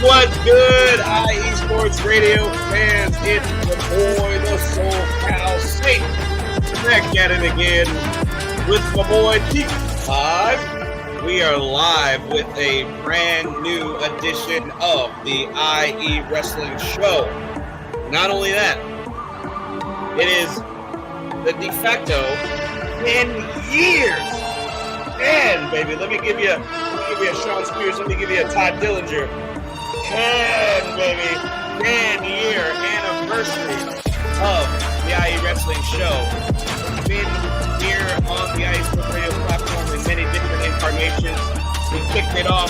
What's good, IE Sports Radio fans? It's the boy, the SoCal Saint, back at it again with my boy T5. We are live with a brand new edition of the IE Wrestling Show. Not only that, it is the de facto 10 years. And baby, let me give you a Sean Spears. Let me give you a Todd Dillinger. 10-year anniversary of the IE Wrestling Show. We've been here on the IE Sports Radio platform in many different incarnations. We kicked it off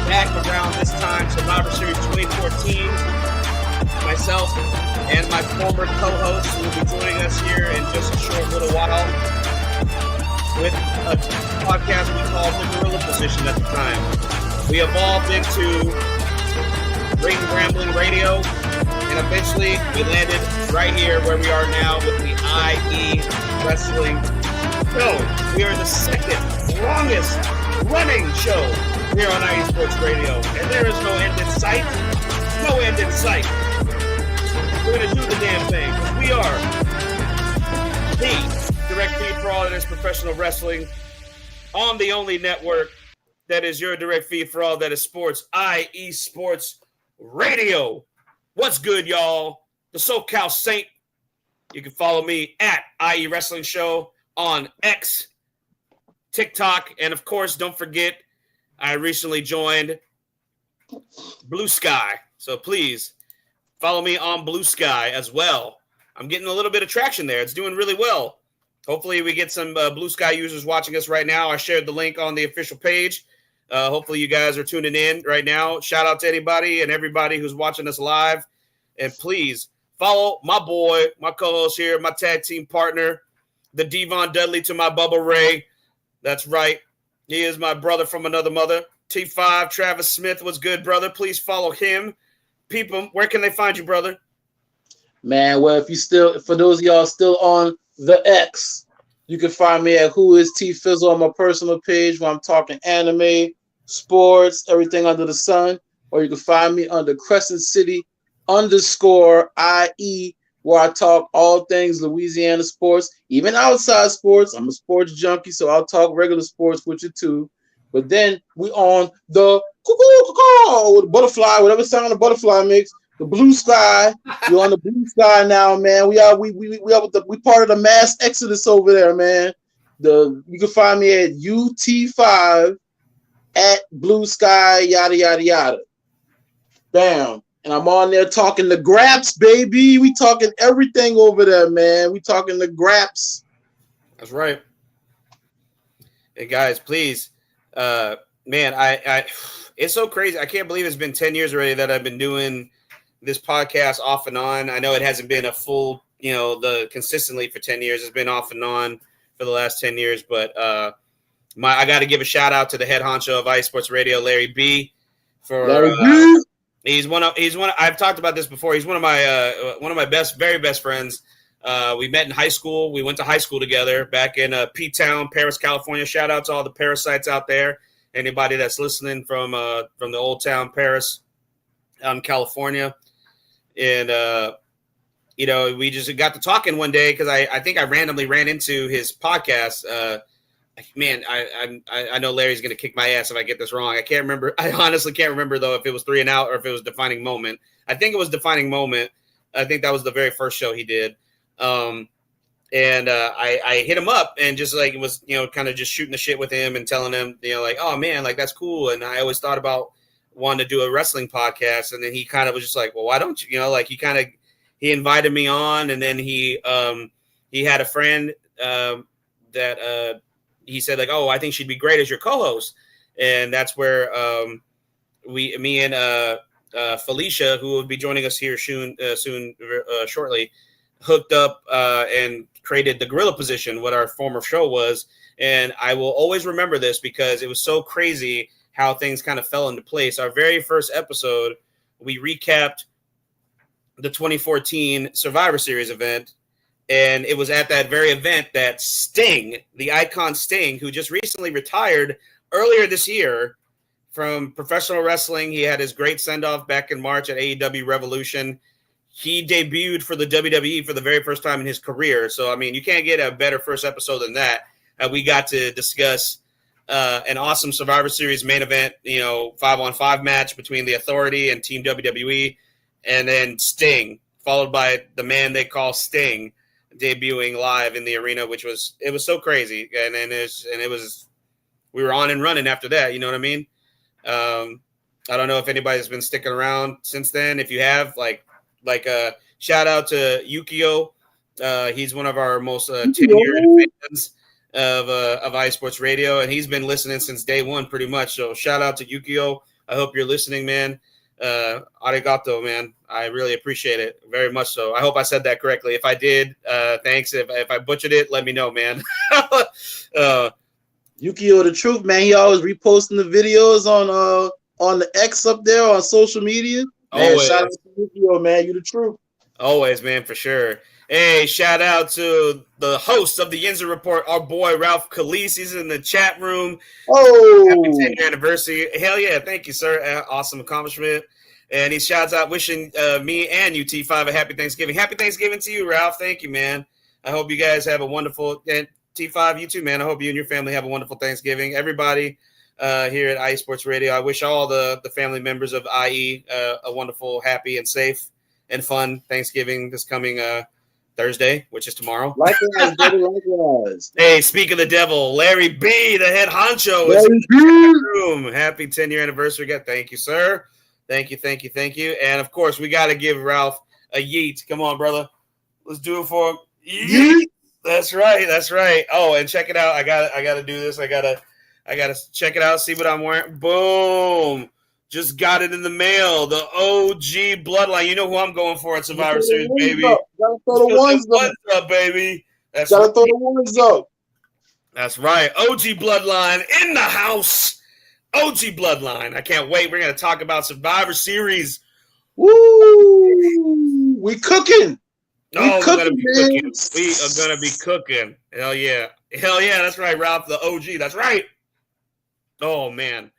back around this time, Survivor Series 2014. Myself and my former co-host will be joining us here in just a short little while with a podcast we called The Gorilla Position at the time. We evolved into Ring Rambling Radio, and eventually we landed right here where we are now with the IE Wrestling Show. We are the second longest running show here on IE Sports Radio, and there is no end in sight. No end in sight. We're going to do the damn thing. We are the direct feed for all that is professional wrestling on the only network that is your direct feed for all that is sports, IE Sports Radio. What's good, y'all? The SoCal Saint. You can follow me at IE Wrestling Show on X, TikTok, and of course, don't forget, I recently joined Blue Sky. So please follow me on Blue Sky as well. I'm getting a little bit of traction there. It's doing really well. Hopefully we get some Blue Sky users watching us right now. I shared the link on the official page. Hopefully you guys are tuning in right now. Shout out to anybody and everybody who's watching us live. And please follow my boy, my co-host here, my tag team partner, the Devon Dudley to my Bubba Ray. That's right. He is my brother from another mother. T5, Travis Smith. What's good, brother? Please follow him. People, where can they find you, brother? Man, well, for those of y'all still on the X, you can find me at Who Is T Fizzle on my personal page where I'm talking anime, sports, everything under the sun. Or you can find me under Crescent City _IE, where I talk all things Louisiana sports, even outside sports. I'm a sports junkie, so I'll talk regular sports with you too. But then we on the butterfly, whatever sound the butterfly makes. The Blue Sky. We're on the Blue Sky now, man. We part of the mass exodus over there, man. You can find me at UT5 at Blue Sky, yada yada yada. Bam. And I'm on there talking the graps, baby. We talking everything over there, man. We talking the graps. That's right. Hey guys, please. Man, I it's so crazy. I can't believe it's been 10 years already that I've been doing this podcast off and on. I know it hasn't been a full, consistently for 10 years. It's been off and on for the last 10 years. But I got to give a shout out to the head honcho of IE Sports Radio, Larry B. He's one. I've talked about this before. He's one of my very best friends. We met in high school. We went to high school together back in P-Town, Paris, California. Shout out to all the parasites out there. Anybody that's listening from the old town Paris, California. And, we just got to talking one day because I think I randomly ran into his podcast. Man, I know Larry's going to kick my ass if I get this wrong. I can't remember. I honestly can't remember, though, if it was 3 and Out or if it was Defining Moment. I think it was Defining Moment. I think that was the very first show he did. I hit him up and just like it was, kind of just shooting the shit with him and telling him, like, oh, man, like that's cool. And I always thought about wanted to do a wrestling podcast, and then he kind of was just like, well, why don't you, like he invited me on, and then he had a friend that he said like, oh, I think she'd be great as your co-host, and that's where me and Felicia, who will be joining us here shortly, hooked up and created the Gorilla Position, what our former show was, and I will always remember this because it was so crazy how things kind of fell into place. Our very first episode, we recapped the 2014 Survivor Series event, and it was at that very event that Sting, the icon Sting, who just recently retired earlier this year from professional wrestling. He had his great send-off back in March at AEW Revolution. He debuted for the WWE for the very first time in his career. So, I mean, you can't get a better first episode than that. We got to discuss an awesome Survivor Series main event, 5-on-5 match between the Authority and Team WWE, and then Sting, followed by the man they call Sting, debuting live in the arena, which was so crazy. And it was we were on and running after that. You know what I mean? I don't know if anybody's been sticking around since then. If you have, like shout out to Yukio. He's one of our most tenured fans of iSports Radio, and he's been listening since day one pretty much. So shout out to Yukio. I hope you're listening, man. Arigato, man. I really appreciate it very much. So I hope I said that correctly. If I did, thanks. If I butchered it, let me know, man. Yukio the truth, man. He always reposting the videos on the X up there on social media. Man, always. Shout out to Yukio, man. You the truth. Always, man, for sure. Hey, shout out to the host of the Yinzer Report, our boy Ralph Khalees. He's in the chat room. Oh, happy 10th anniversary. Hell yeah, thank you, sir. Awesome accomplishment. And he shouts out wishing me and you, T5, a happy Thanksgiving. Happy Thanksgiving to you, Ralph. Thank you, man. I hope you guys have a wonderful – and T5, you too, man. I hope you and your family have a wonderful Thanksgiving. Everybody here at IE Sports Radio, I wish all the family members of IE a wonderful, happy, and safe and fun Thanksgiving this coming Thursday, which is tomorrow. Likewise. Hey, speak of the devil, Larry B, the head honcho, is in the room. Happy 10-year anniversary. Thank you, sir. Thank you. And, of course, we got to give Ralph a yeet. Come on, brother. Let's do it for him. Yeet. That's right. Oh, and check it out. I gotta do this. I gotta check it out, see what I'm wearing. Boom. Just got it in the mail. The OG Bloodline. You know who I'm going for at Survivor Series, baby. Gotta throw the ones up, baby. Gotta throw the ones up. That's right. OG Bloodline in the house. OG Bloodline. I can't wait. We're gonna talk about Survivor Series. Woo! We cooking. We're gonna be cooking. We are gonna be cooking. Hell yeah. That's right, Ralph. The OG. That's right. Oh man.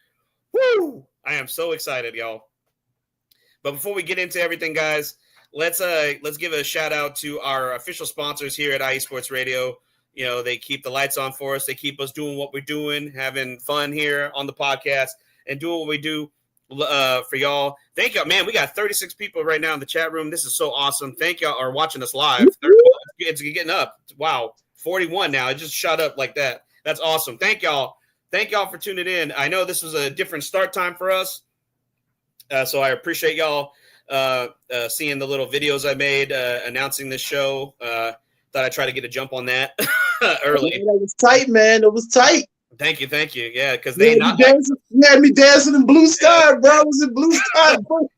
Woo! I am so excited, y'all. But before we get into everything, guys, let's give a shout out to our official sponsors here at IE Sports Radio. You know, they keep the lights on for us. They keep us doing what we're doing, having fun here on the podcast, and doing what we do for y'all. Thank y'all, man. We got 36 people right now in the chat room. This is so awesome. Thank y'all are watching us live. It's getting up. Wow, 41 now. It just shot up like that. That's awesome. Thank y'all. Thank y'all for tuning in. I know this was a different start time for us, so I appreciate y'all seeing the little videos I made announcing this show. Thought I'd try to get a jump on that early. That was tight, man. It was tight. Thank you. Yeah, because you had me dancing in blue sky, bro. I was in blue sky, bro.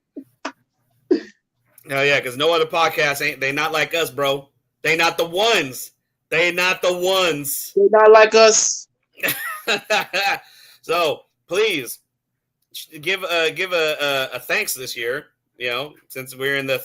Oh yeah, because no other podcast they not like us, bro. They not the ones. They not not like us. So please give a thanks this year. You know, since we're in the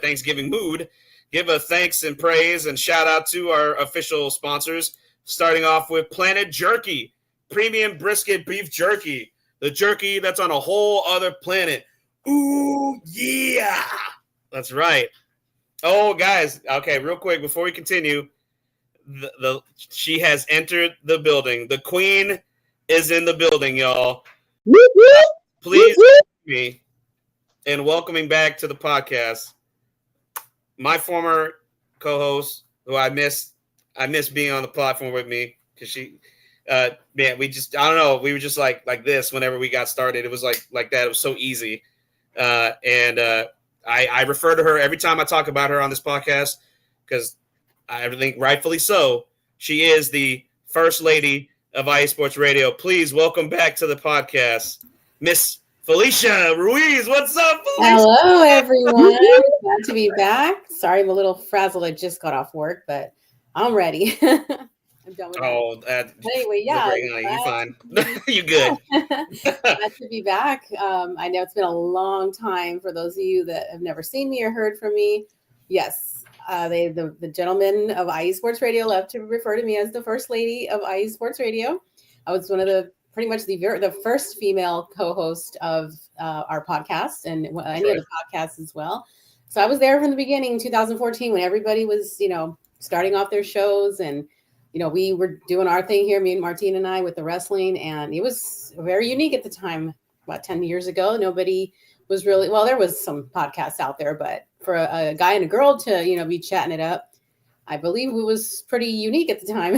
Thanksgiving mood, give a thanks and praise and shout out to our official sponsors. Starting off with Planet Jerky, premium brisket beef jerky, the jerky that's on a whole other planet. Ooh yeah, that's right. Oh guys, okay, real quick before we continue. She has entered the building. The queen is in the building, y'all. Please join me in welcoming back to the podcast my former co-host, who I miss being on the platform with me because she, man, I don't know, we were just like this whenever we got started. It was like that. It was so easy, and I refer to her every time I talk about her on this podcast because. I think rightfully so. She is the first lady of IE Sports Radio. Please welcome back to the podcast, Miss Felicia Ruiz. What's up, Felicia? Hello, everyone. Glad to be back. Sorry, I'm a little frazzled. I just got off work, but I'm ready. I'm done with that. Anyway, yeah. You're fine. You good. Glad to be back. I know it's been a long time for those of you that have never seen me or heard from me. Yes. The gentlemen of IE Sports Radio love to refer to me as the first lady of IE Sports Radio. I was one of the pretty much the first female co-host of our podcast and any other podcasts as well. So I was there from the beginning, 2014, when everybody was, starting off their shows, and we were doing our thing here, me and Martine and I, with the wrestling, and it was very unique at the time. About 10 years ago, nobody was really, well, there was some podcasts out there, but for a guy and a girl to be chatting it up, I believe it was pretty unique at the time.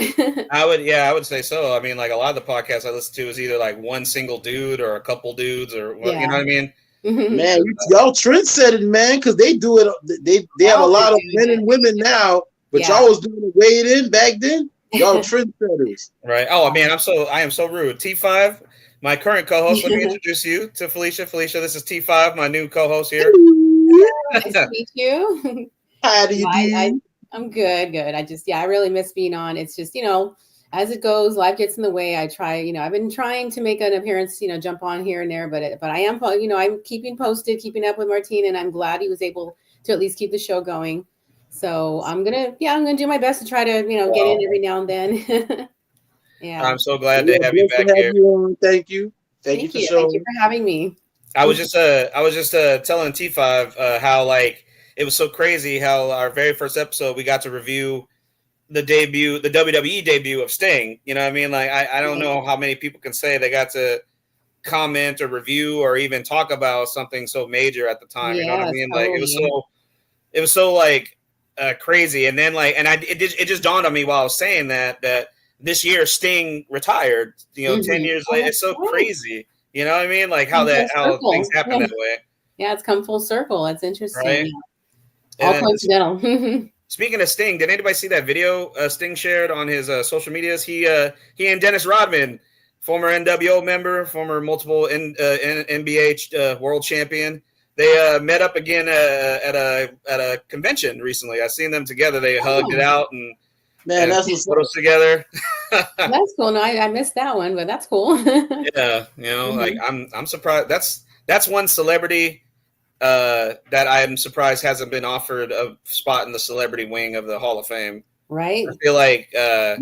I would say so. I mean, like a lot of the podcasts I listen to is either like one single dude or a couple dudes or what, you know what I mean? Man, y'all trendsetting, man, because they do it. They have a lot of men and women now, but y'all was doing it way in back then. Y'all trendsetters, right? Oh man, I am so rude. T5, my current co-host. Let me introduce you to Felicia. Felicia, this is T5, my new co-host here. Nice to meet you. How do you do? I'm good. I really miss being on. It's just, as it goes, life gets in the way. I try, I've been trying to make an appearance, jump on here and there, but I am, I'm keeping up with Martine, and I'm glad he was able to at least keep the show going. So I'm going to do my best to try to, get in every now and then. Yeah. I'm so glad to have you back here. Thank you. Thank you for having me. I was just telling T5 how like it was so crazy how our very first episode we got to review the WWE debut of Sting. You know what I mean? Like I don't know how many people can say they got to comment or review or even talk about something so major at the time. You know what I mean? Like it was so like crazy. And then like it just dawned on me while I was saying that this year Sting retired. 10 years later. It's so crazy. You know what I mean? Like how things happen that way. Yeah, it's come full circle. That's interesting. Right? All coincidental. Speaking of Sting, did anybody see that video Sting shared on his social medias? He and Dennis Rodman, former NWO member, former multiple NBA world champion, they met up again at a convention recently. I seen them together. They hugged it out and that's photos together. That's cool. No, I missed that one, but that's cool. Yeah, like I'm surprised. That's one celebrity that I'm surprised hasn't been offered a spot in the celebrity wing of the Hall of Fame. Right. I feel like man,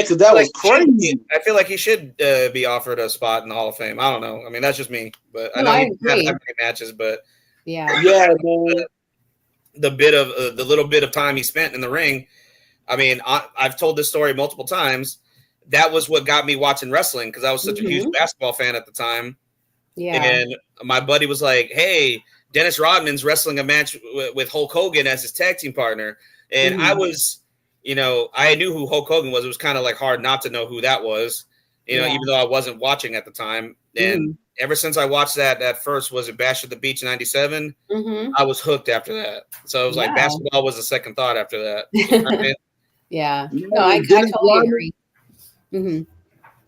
because that was crazy. I feel like he should be offered a spot in the Hall of Fame. I don't know. I mean, that's just me, but I know he hasn't had many matches. But man. The little bit of time he spent in the ring. I mean, I've told this story multiple times. That was what got me watching wrestling because I was such a huge basketball fan at the time. Yeah. And my buddy was like, "Hey, Dennis Rodman's wrestling a match with Hulk Hogan as his tag team partner." And I was, I knew who Hulk Hogan was. It was kind of like hard not to know who that was, even though I wasn't watching at the time. And ever since I watched that first, was it Bash at the Beach in '97? I was hooked after that. So it was like basketball was a second thought after that. You know what I mean? Yeah. No, I totally agree.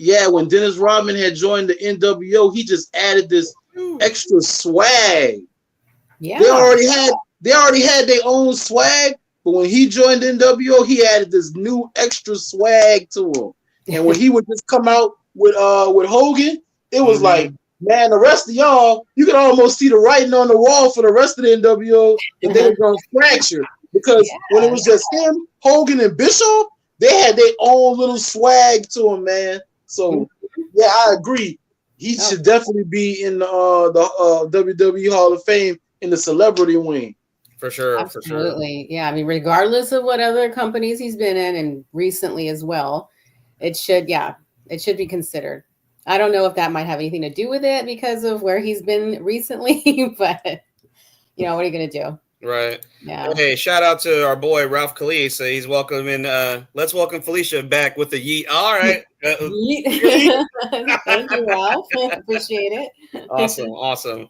Yeah, when Dennis Rodman had joined the NWO, he just added this extra swag. Yeah, they already had their own swag, but when he joined NWO, he added this new extra swag to him. And when he would just come out with Hogan, it was like, man, the rest of y'all, you can almost see the writing on the wall for the rest of the NWO that they were gonna fracture because when it was just him, Hogan, and Bischoff, they had their own little swag to him, man. So yeah, I agree. He should definitely be in the WWE Hall of Fame in the celebrity wing. For sure. Absolutely. Yeah. I mean, regardless of what other companies he's been in and recently as well, it should be considered. I don't know if that might have anything to do with it because of where he's been recently, but what are you going to do? Right. Yeah. Hey, shout out to our boy Ralph Khalees. He's welcoming. Let's welcome Felicia back with the yeet. All right. Yeet. Thank you, Ralph. Appreciate it. Awesome.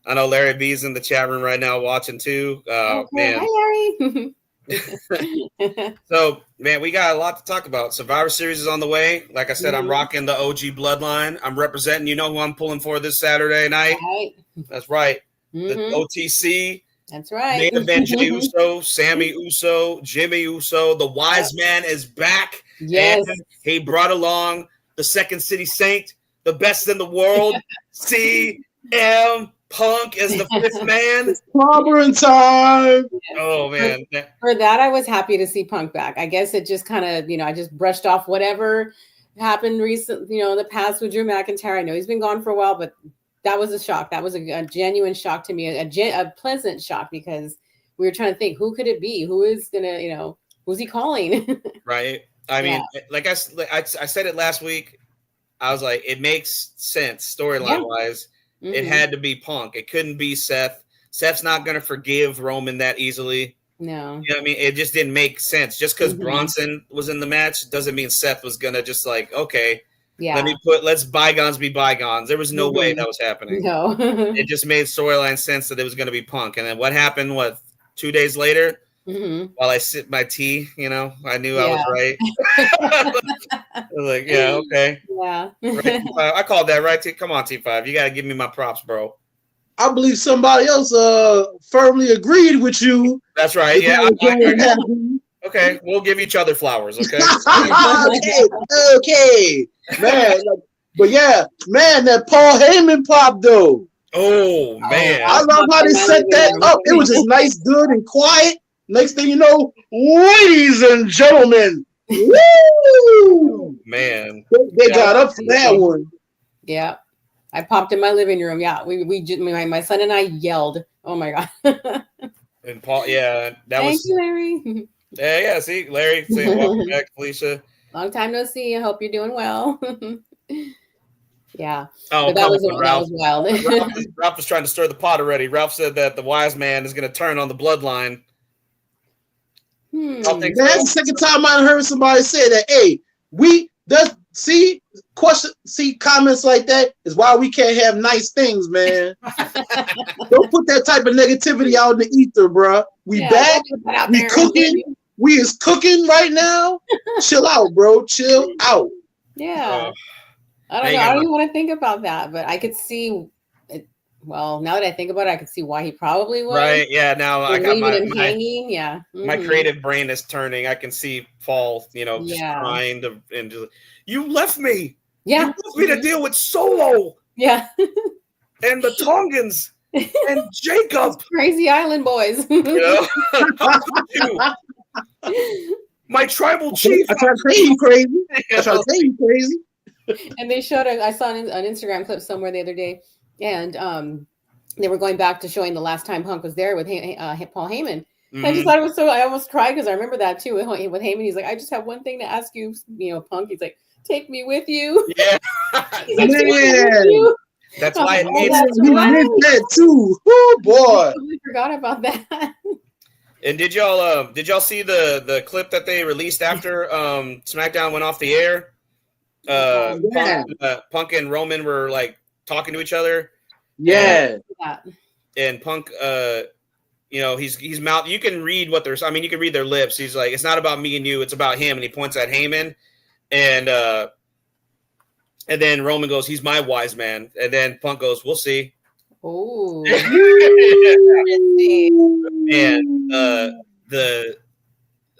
I know Larry B's in the chat room right now watching too. Okay. Man. Hi, Larry. So, man, we got a lot to talk about. Survivor Series is on the way. Like I said, I'm rocking the OG bloodline. I'm representing. You know who I'm pulling for this Saturday night? Right. That's right. The OTC. That's right. Main event, Jey Uso, Sammy Uso, Jimmy Uso. The wise man is back. Yes. And he brought along the Second City Saint, the best in the world, CM Punk as the fifth man. It's clobbering time. Oh, man. For that, I was happy to see Punk back. I guess it just kind of, I just brushed off whatever happened recently, in the past with Drew McIntyre. I know he's been gone for a while, but that was a shock. That was a genuine shock to me, a pleasant shock, because we were trying to think, who could it be? Who is gonna, who's he calling? Right. I mean, like I said it last week. I was like, it makes sense storyline wise. Mm-hmm. It had to be Punk. It couldn't be Seth. Seth's not going to forgive Roman that easily. No. You know what I mean? It just didn't make sense. Just because Bronson was in the match doesn't mean Seth was going to just like, okay, let's bygones be bygones. There was no way that was happening. No. It just made storyline sense that it was going to be Punk. And then what happened, 2 days later? While I sip my tea, I knew I was right. I was like, yeah, okay. Yeah. Right, I called that right. Come on, T5. You got to give me my props, bro. I believe somebody else firmly agreed with you. That's right. Yeah. Okay. We'll give each other flowers. Okay. Okay. Man. But yeah, man, that Paul Heyman pop though. Oh, man. I love how they set that up. It was just nice, good, and quiet. Next thing you know, ladies and gentlemen, woo! Man, they got up for that one. Yeah, I popped in my living room. Yeah, my son and I yelled. Oh my god! And Paul, that Thank you, Larry. Yeah. See, Larry, welcome back, Felicia. Long time no see. I hope you're doing well. Yeah. Oh, but that was wild. Ralph was trying to stir the pot already. Ralph said that the wise man is going to turn on the bloodline. That's the second time I heard somebody say that. Hey, comments like that is why we can't have nice things, man. Don't put that type of negativity out in the ether, bro. We back. We cooking. We is cooking right now. Chill out, bro. Chill out. Yeah. I don't know. I don't even want to think about that, but I could see it. Well, now that I think about it, I could see why he probably would. Right. Yeah. Now I got hanging. Yeah. My creative brain is turning. I can see Paul, just trying to, and just, you left me. Yeah. You left me to deal with Solo. Yeah. And the Tongans and Jacob. Crazy Island boys. My tribal chief. I try to say you crazy. And they showed I saw an Instagram clip somewhere the other day, and they were going back to showing the last time Punk was there with Paul Heyman. Mm-hmm. I just thought it was I almost cried because I remember that too with Heyman. He's like, I just have one thing to ask you, Punk. He's like, take me with you. Yeah. He's like, take me with you. That's why it needs that too. Oh boy. I totally forgot about that. And did y'all see the clip that they released after SmackDown went off the air? Punk and Roman were like talking to each other. Yeah. And Punk, he's mouth. You can read what they're. I mean, you can read their lips. He's like, it's not about me and you. It's about him. And he points at Heyman, and then Roman goes, he's my wise man. And then Punk goes, we'll see. Oh. And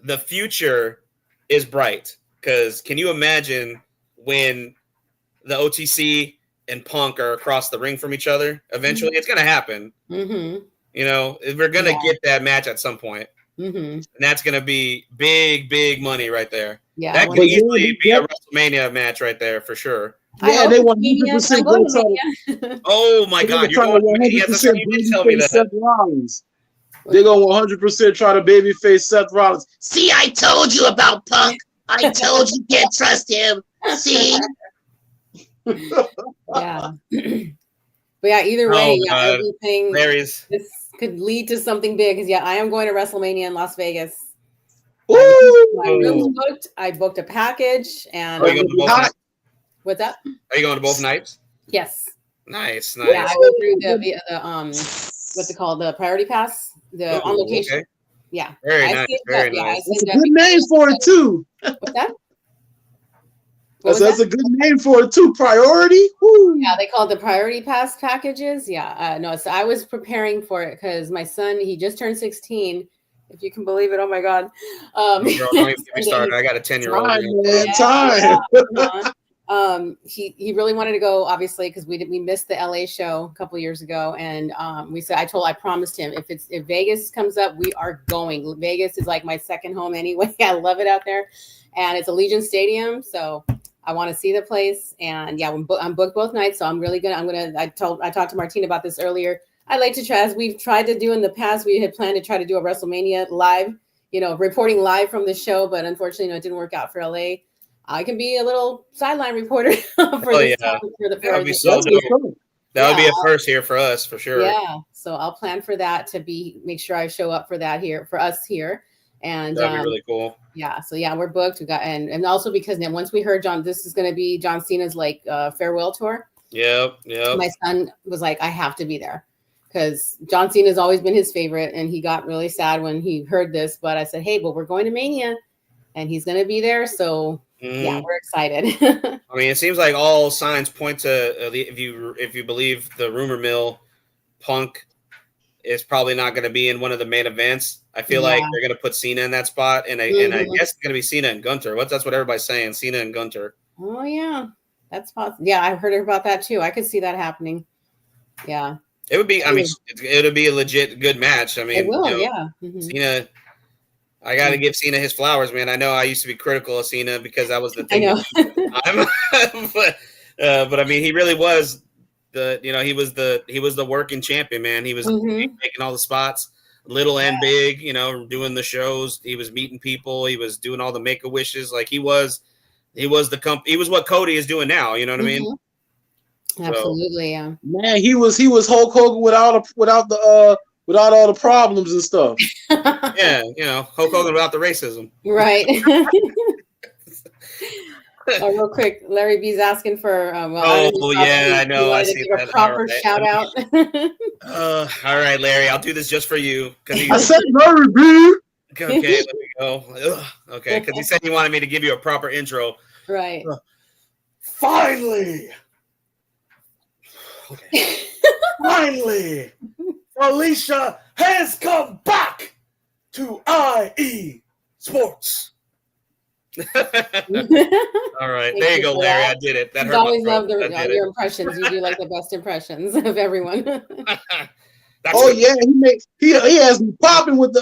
the future is bright, because can you imagine when the OTC and Punk are across the ring from each other? Eventually, it's going to happen. Mm-hmm. We're going to get that match at some point. Mm-hmm. And that's going to be big, big money right there. Yeah, that could easily be a WrestleMania match right there for sure. Yeah, they want 100% go to. Oh my God! You're going 100% babyface Seth Rollins. They're going 100% try to babyface Seth Rollins. See, I told you about Punk. I told you can't trust him. See. Yeah. But yeah, either way, everything. This could lead to something big. Because I am going to WrestleMania in Las Vegas. My room's booked. I booked a package, and are you going to both nights? What's that? Are you going to both nights? Yes. Nice. Yeah, I went through the what's it called? The priority pass. On location. Okay. Yeah. Very nice. Very nice. That's a good name for it too. What's that? That's a good name for it too. Priority. Woo. Yeah, they call it the priority pass packages. Yeah. No, so I was preparing for it because my son, he just turned 16. If you can believe it, oh my God! Girl, don't even get me started. I got a 10-year-old. Time. He really wanted to go, obviously, because we missed the LA show a couple years ago, and I promised him if Vegas comes up, we are going. Vegas is like my second home anyway. I love it out there, and it's Allegiant Stadium, so I want to see the place, and yeah, I'm booked both nights, so I'm really gonna. I talked to Martina about this earlier. I'd like to try, as we've tried to do in the past. We had planned to try to do a WrestleMania live, reporting live from the show, but unfortunately, it didn't work out for LA. I can be a little sideline reporter for this time, for the. That would be so dope. That would be a first here for us, for sure. Yeah, so I'll plan for that make sure I show up for that here for us here, and that'd be really cool. Yeah, so yeah, we're booked. We got and also because then once we heard this is going to be John Cena's farewell tour. Yep. My son was like, I have to be there because John Cena's always been his favorite, and he got really sad when he heard this. But I said, hey, well, we're going to Mania, and he's going to be there, so. Yeah, we're excited. I mean, it seems like all signs point to if you believe the rumor mill, Punk is probably not going to be in one of the main events. I feel like they're going to put Cena in that spot, and I guess it's going to be Cena and Gunter. That's what everybody's saying, Cena and Gunter. Oh yeah, that's possible. Yeah, I heard about that too. I could see that happening. Yeah, it would be. I mean, it would be a legit good match. I mean, it will. Yeah, Cena. I got to give Cena his flowers, man. I know I used to be critical of Cena because that was the thing. I know. but I mean, he really was he was the working champion, man. He was making all the spots, little and big, doing the shows. He was meeting people. He was doing all the Make-A-Wishes. Like he was what Cody is doing now. You know what I mean? Absolutely, yeah. Man, he was Hulk Hogan without all the problems and stuff. Yeah, Hulk Hogan without the racism. Right. Real quick, Larry B's asking for. I know. I see that. A proper shout out. All right, Larry, I'll do this just for you. I said Larry B. Okay, let me go. Okay, because he said he wanted me to give you a proper intro. Right. Finally. Okay. Finally. Felicia has come back to IE Sports. All right, there you go, Larry. I did it. That hurt. Always love your impressions. You do like the best impressions of everyone. Yeah, he has me popping with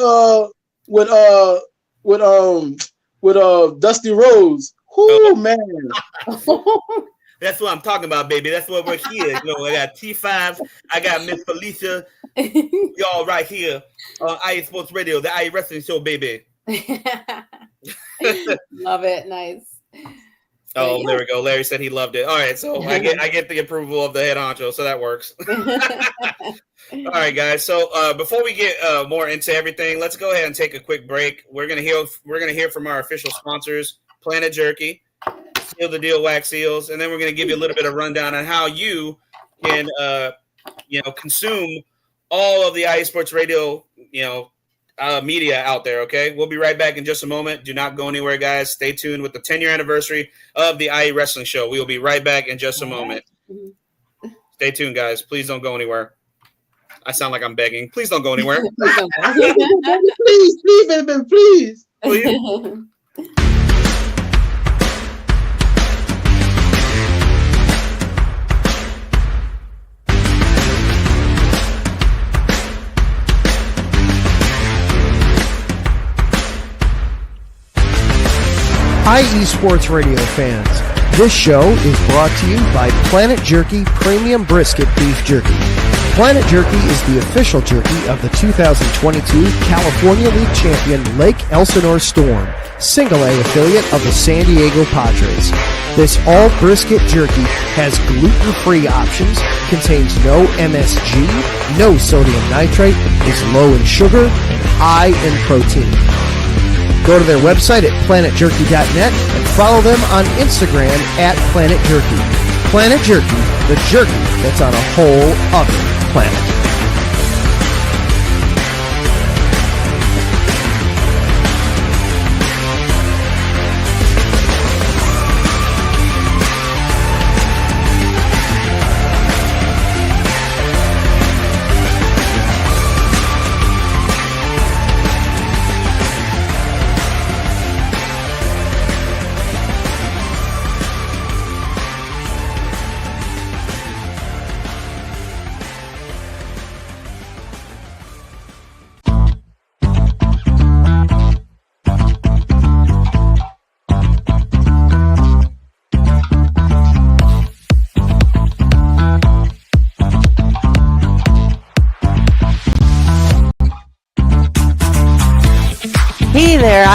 Dusty Rhodes. Whoo, man. That's what I'm talking about, baby. That's what we're here. I got T5. I got Miss Felicia. Y'all right here on IE Sports Radio, the IE Wrestling Show, baby. Love it. Nice. Oh, there we go. Larry said he loved it. All right, so I get the approval of the head honcho, so that works. All right, guys. So before we get more into everything, let's go ahead and take a quick break. We're gonna hear from our official sponsors, Planet Jerky, Seal the Deal Wax Seals, and then we're gonna give you a little bit of rundown on how you can consume all of the IE Sports Radio media out there. Okay, we'll be right back in just a moment. Do not go anywhere, guys. Stay tuned with the 10-year anniversary of the IE Wrestling Show. We will be right back in just a moment. Stay tuned, guys. Please don't go anywhere. I sound like I'm begging. Please don't go anywhere. Please. IE Sports Radio fans, this show is brought to you by Planet Jerky Premium Brisket Beef Jerky. Planet Jerky is the official jerky of the 2022 California League champion Lake Elsinore Storm, Single A affiliate of the San Diego Padres. This all brisket jerky has gluten-free options, contains no MSG, no sodium nitrate, is low in sugar, and high in protein. Go to their website at planetjerky.net and follow them on Instagram at Planet Jerky. Planet Jerky, the jerky that's on a whole other planet.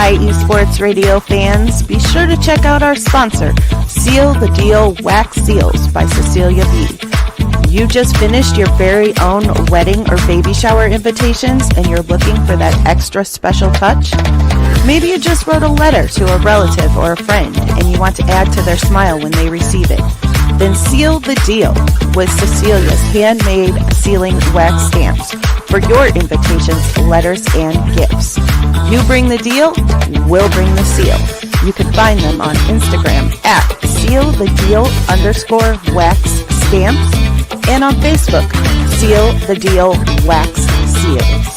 IE Sports Radio fans, be sure to check out our sponsor, Seal the Deal Wax Seals by Cecilia B. You just finished your very own wedding or baby shower invitations and you're looking for that extra special touch? Maybe you just wrote a letter to a relative or a friend and you want to add to their smile when they receive it. Then seal the deal with Cecilia's handmade sealing wax stamps for your invitations, letters, and gifts. You bring the deal, we'll bring the seal. You can find them on Instagram at sealthedeal_wax stamps and on Facebook, Seal the Deal Wax Seals.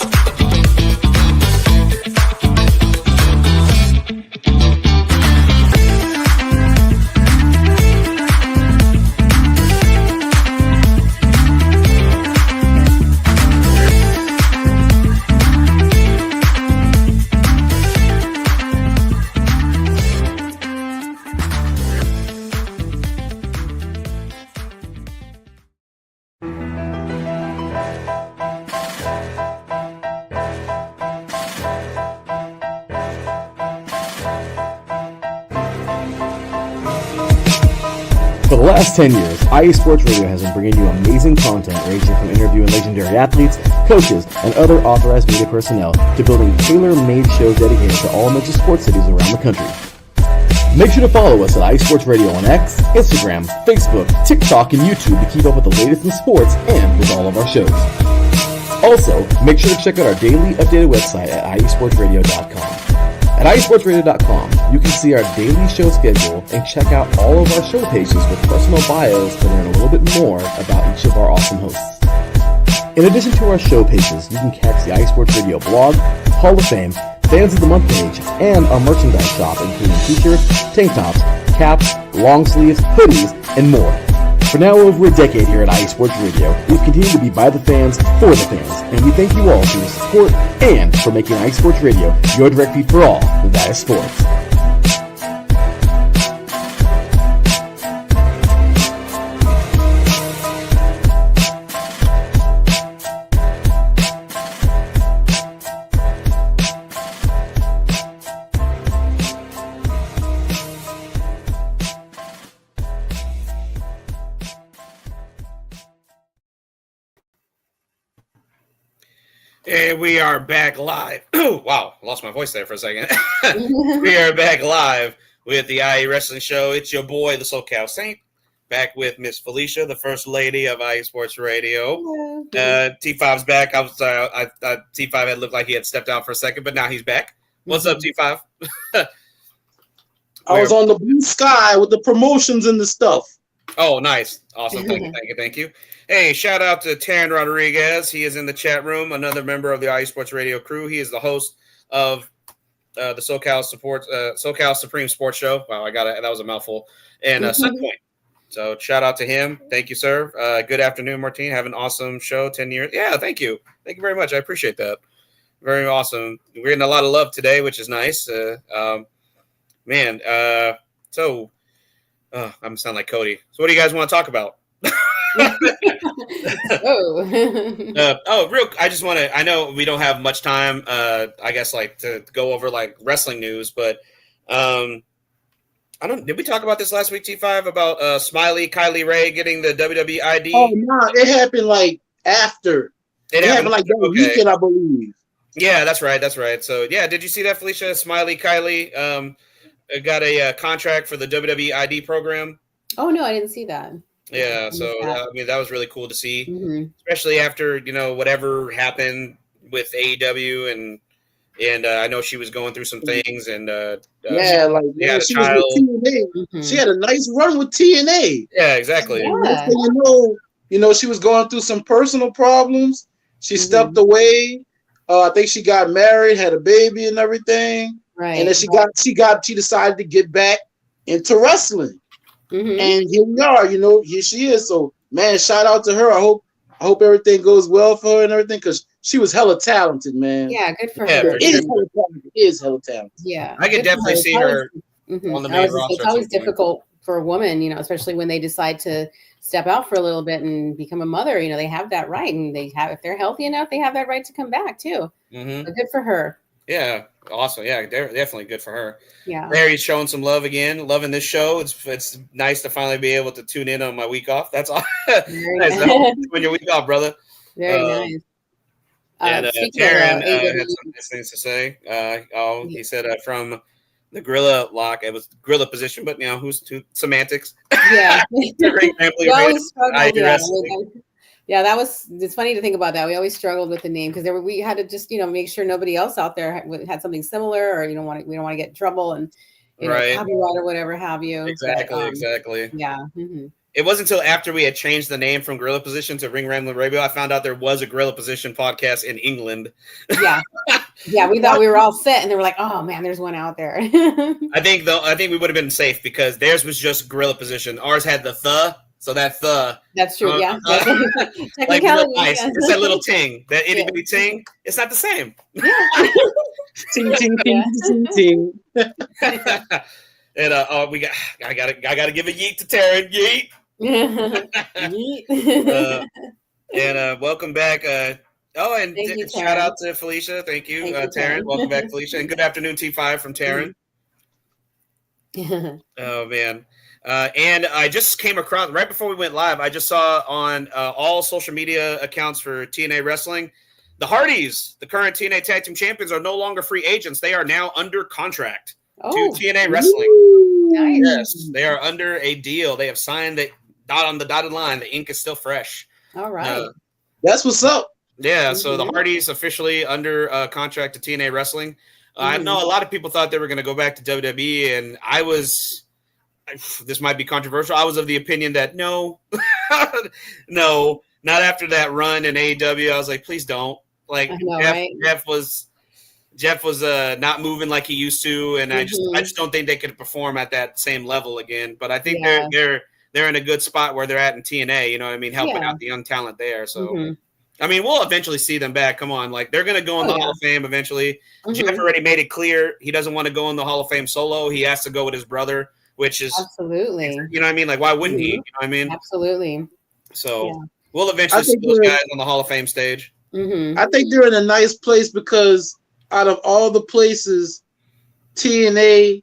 For the last 10 years, IE Sports Radio has been bringing you amazing content ranging from interviewing legendary athletes, coaches, and other authorized media personnel to building tailor-made shows dedicated to all major sports cities around the country. Make sure to follow us at IE Sports Radio on X, Instagram, Facebook, TikTok, and YouTube to keep up with the latest in sports and with all of our shows. Also, make sure to check out our daily updated website at iesportsradio.com. At iesportsradio.com, you can see our daily show schedule and check out all of our show pages with personal bios to learn a little bit more about each of our awesome hosts. In addition to our show pages, you can catch the IE Sports Radio blog, Hall of Fame, Fans of the Month page, and our merchandise shop including t-shirts, tank tops, caps, long sleeves, hoodies, and more. For now over a decade here at IE Sports Radio, we've continued to be by the fans, for the fans, and we thank you all for your support and for making IE Sports Radio your direct feed for all that is sports. And we are back live. Wow, lost my voice there for a second. We are back live with the IE Wrestling Show. It's your boy, the SoCal Saint, back with Miss Felicia, the First Lady of IE Sports Radio. T5's back. T5 had looked like he had stepped out for a second, but now he's back. What's up, T5? I was on the blue sky with the promotions and the stuff. Oh, nice. Awesome. Thank you. Hey, shout out to Taryn Rodriguez. He is in the chat room, another member of the IE Sports Radio crew. He is the host of the SoCal Supreme Sports Show. Wow, that was a mouthful. And Sunpoint. So shout out to him. Thank you, sir. Good afternoon, Martine. Have an awesome show. 10 years. Yeah, thank you. Thank you very much. I appreciate that. Very awesome. We're getting a lot of love today, which is nice. I'm sound like Cody. So what do you guys want to talk about? I know we don't have much time, I guess, like to go over like wrestling news, but did we talk about this last week, T5, about Smiley Kylie Ray getting the WWE ID? Oh no, it happened like after. It happened like that weekend, I believe. Yeah, that's right. So yeah, did you see that, Felicia? Smiley Kylie got a contract for the WWE ID program. Oh no, I didn't see that. Yeah, so that was really cool to see, especially after whatever happened with AEW, and I know she was going through some things, and she was with TNA. She had a nice run with TNA. Yeah, exactly. Yeah. She was going through some personal problems. She stepped away. I think she got married, had a baby, and everything. Right. And then she decided to get back into wrestling. And here we are, here she is. So man, shout out to her. I hope everything goes well for her and everything, because she was hella talented, man. Yeah, good for her. Is hella talented. Yeah. I could definitely see her on the main roster. It's always difficult for a woman, especially when they decide to step out for a little bit and become a mother. They have that right, and if they're healthy enough, they have that right to come back too. So good for her. Yeah. Awesome. Yeah, they're definitely good for her. Yeah. Larry's showing some love again. Loving this show. It's nice to finally be able to tune in on my week off. That's all. Nice. When your week off, brother. Very nice. And Taryn had some nice things to say. He said from the gorilla lock, it was gorilla position, but who's to semantics? Yeah. Yeah, it's funny to think about that. We always struggled with the name because we had to just, make sure nobody else out there had something similar, or we don't want to get in trouble and copyright or whatever have you. Exactly. Yeah. Mm-hmm. It wasn't until after we had changed the name from Gorilla Position to Ring Rambling Radio I found out there was a Gorilla Position podcast in England. Yeah. Yeah, we thought we were all set, and they were like, "Oh man, there's one out there." I think we would have been safe because theirs was just Gorilla Position. Ours had the so that That's true. Yeah. Like nice. It's that little ting, that itty bitty ting. It's not the same. Yeah. Ting ting ting ting ting. And I gotta give a yeet to Taryn. Yeet. And welcome back. And shout out to Felicia. Thank you, Taryn. Welcome back, Felicia. And good afternoon, T5 from Taryn. Oh man. And I just came across right before we went live. I just saw on all social media accounts for TNA Wrestling, the Hardys, the current TNA Tag Team Champions, are no longer free agents. They are now under contract to TNA Wrestling. Nice. Yes, they are under a deal. They have signed it on the dotted line. The ink is still fresh. All right. That's what's up. Yeah, so the Hardys officially under contract to TNA Wrestling. I know a lot of people thought they were going to go back to WWE, and this might be controversial. I was of the opinion that no, not after that run in AEW. I was like, please don't. Like Jeff was not moving like he used to, and I just don't think they could perform at that same level again. But I think they're in a good spot where they're at in TNA. You know what I mean? Helping out the young talent there. So. I mean, we'll eventually see them back. Come on. Like, they're going to go in the Hall of Fame eventually. Jeff already made it clear he doesn't want to go in the Hall of Fame solo. He has to go with his brother, which is absolutely. You know what I mean? Like, why wouldn't he? You know what I mean? Absolutely. So we'll eventually see those guys on the Hall of Fame stage. I think they're in a nice place because out of all the places, TNA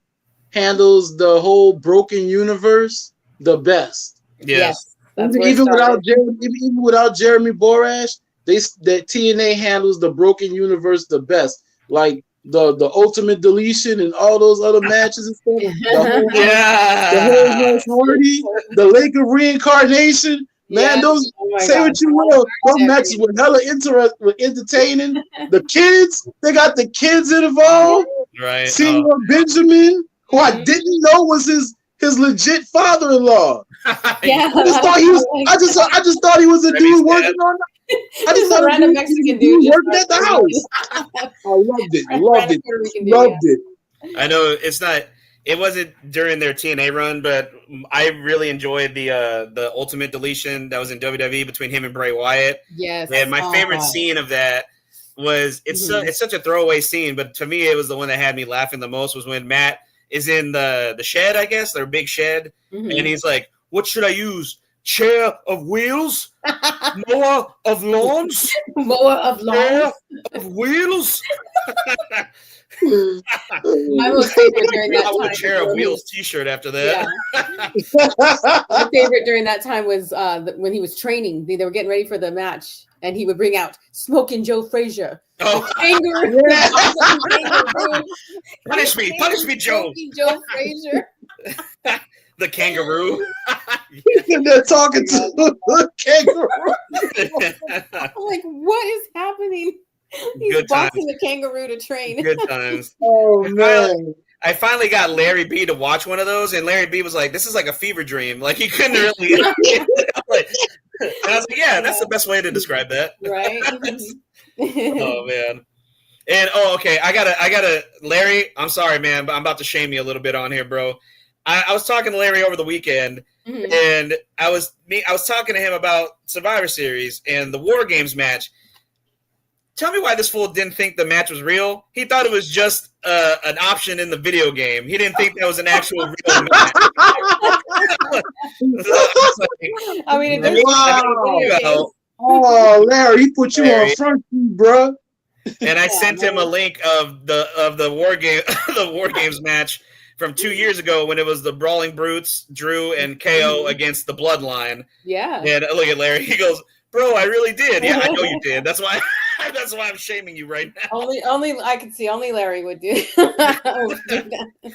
handles the whole broken universe the best. Yes. Even without Jeremy Borash, that TNA handles the broken universe the best. Like the Ultimate Deletion and all those other matches and stuff. The whole Hardy, the Lake of Reincarnation. Man, those what you will. Those matches were hella entertaining. The kids, they got the kids involved. Right. Senior Benjamin, who I didn't know was his legit father-in-law. I just thought he was a dude working on. I just thought random Mexican dude working at the house. I loved it. I know it wasn't during their TNA run, but I really enjoyed the Ultimate Deletion that was in WWE between him and Bray Wyatt. Yes. And my favorite scene of that was it's such a throwaway scene, but to me it was the one that had me laughing the most was when Matt is in the shed, I guess, their big shed, and he's like, "What should I use? Chair of wheels? Mower of lawns? Mower of lawns? Chair of wheels?" My most favorite during that time. I want a Chair of Wheels T-shirt after that. Yeah. My favorite during that time was when he was training. They were getting ready for the match, and he would bring out Smoking Joe Frazier. Oh, kangaroo. Punish me, Joe. Joe Frazier. The kangaroo. They're talking to the kangaroo. I'm like, what is happening? He's boxing the kangaroo to train. Good times. Oh man. I finally got Larry B to watch one of those, and Larry B was like, "This is like a fever dream." Like he couldn't really. And I was like, "Yeah, that's the best way to describe that." Right. Oh man. And okay, I gotta, Larry. I'm sorry, man, but I'm about to shame you a little bit on here, bro. I was talking to Larry over the weekend, and I was talking to him about Survivor Series and the War Games match. Tell me why this fool didn't think the match was real. He thought it was just an option in the video game. He didn't think that was an actual real match. I mean, it does. Wow. Oh, Larry, he put you on front seat, bro. And I sent him a link of the war game, the War Games match from 2 years ago when it was the Brawling Brutes, Drew and KO against the Bloodline. Yeah. And look at Larry. He goes, "Bro, I really did. Yeah, I know you did. That's why I'm shaming you right now." Only I could see. Only Larry would do.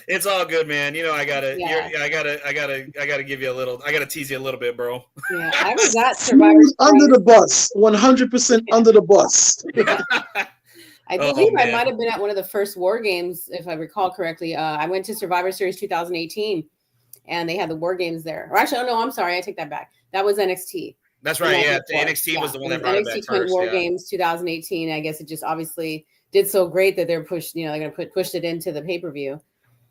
It's all good, man. You know, I gotta give you a little. I gotta tease you a little bit, bro. Yeah, I was at Survivor Series. Under the bus, 100% under the bus. I believe I might have been at one of the first War Games, if I recall correctly. I went to Survivor Series 2018, and they had the War Games there. Or actually, no, I'm sorry, I take that back. That was NXT. That's right. Yeah, NXT was the one that brought it back NXT first. War Games 2018. I guess it just obviously did so great that they're pushed. You know, they're gonna pushed it into the pay-per-view.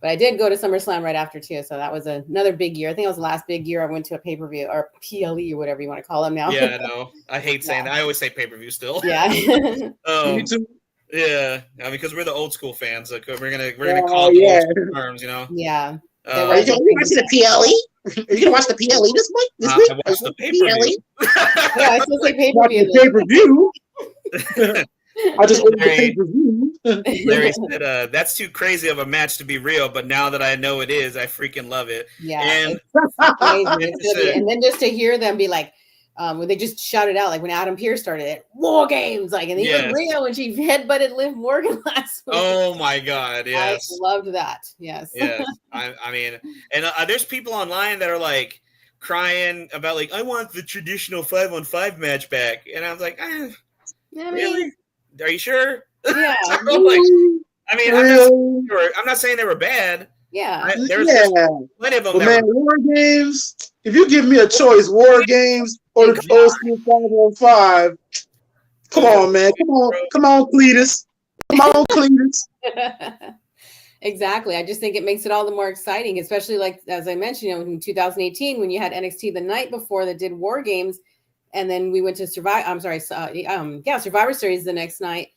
But I did go to SummerSlam right after too, so that was another big year. I think it was the last big year I went to a pay-per-view or PLE or whatever you want to call them now. Yeah, no, I hate saying that. I always say pay-per-view still. Yeah. Me too. Yeah, because we're the old school fans. Like we're gonna call it old school terms, you know. Yeah. Are you gonna watch the PLE? Are you gonna watch the PLE this week? I watched the pay-per-view. Yeah, I still say pay-per-view. I just ordered the pay-per-view. Larry said, "That's too crazy of a match to be real, but now that I know it is, I freaking love it." Yeah, and it's crazy. And then just to hear them be like, when they just shouted out, like when Adam Pearce started it, War Games, like, and even Rhea when she headbutted Liv Morgan last week. Oh my God, yes, I loved that. Yes, yes. I mean, and there's people online that are like crying about like, I want the traditional 5-on-5 match back, and I was like, really? Are you sure? Yeah. I'm not saying they were bad. Yeah. There's plenty of them. But man, War Games, if you give me a choice, War Games or the old school 5-on-5, come on, man. Come on, Cletus. Come on, Cletus. Exactly. I just think it makes it all the more exciting, especially like, as I mentioned, in 2018, when you had NXT the night before that did War Games. And then we went to Survivor Series the next night.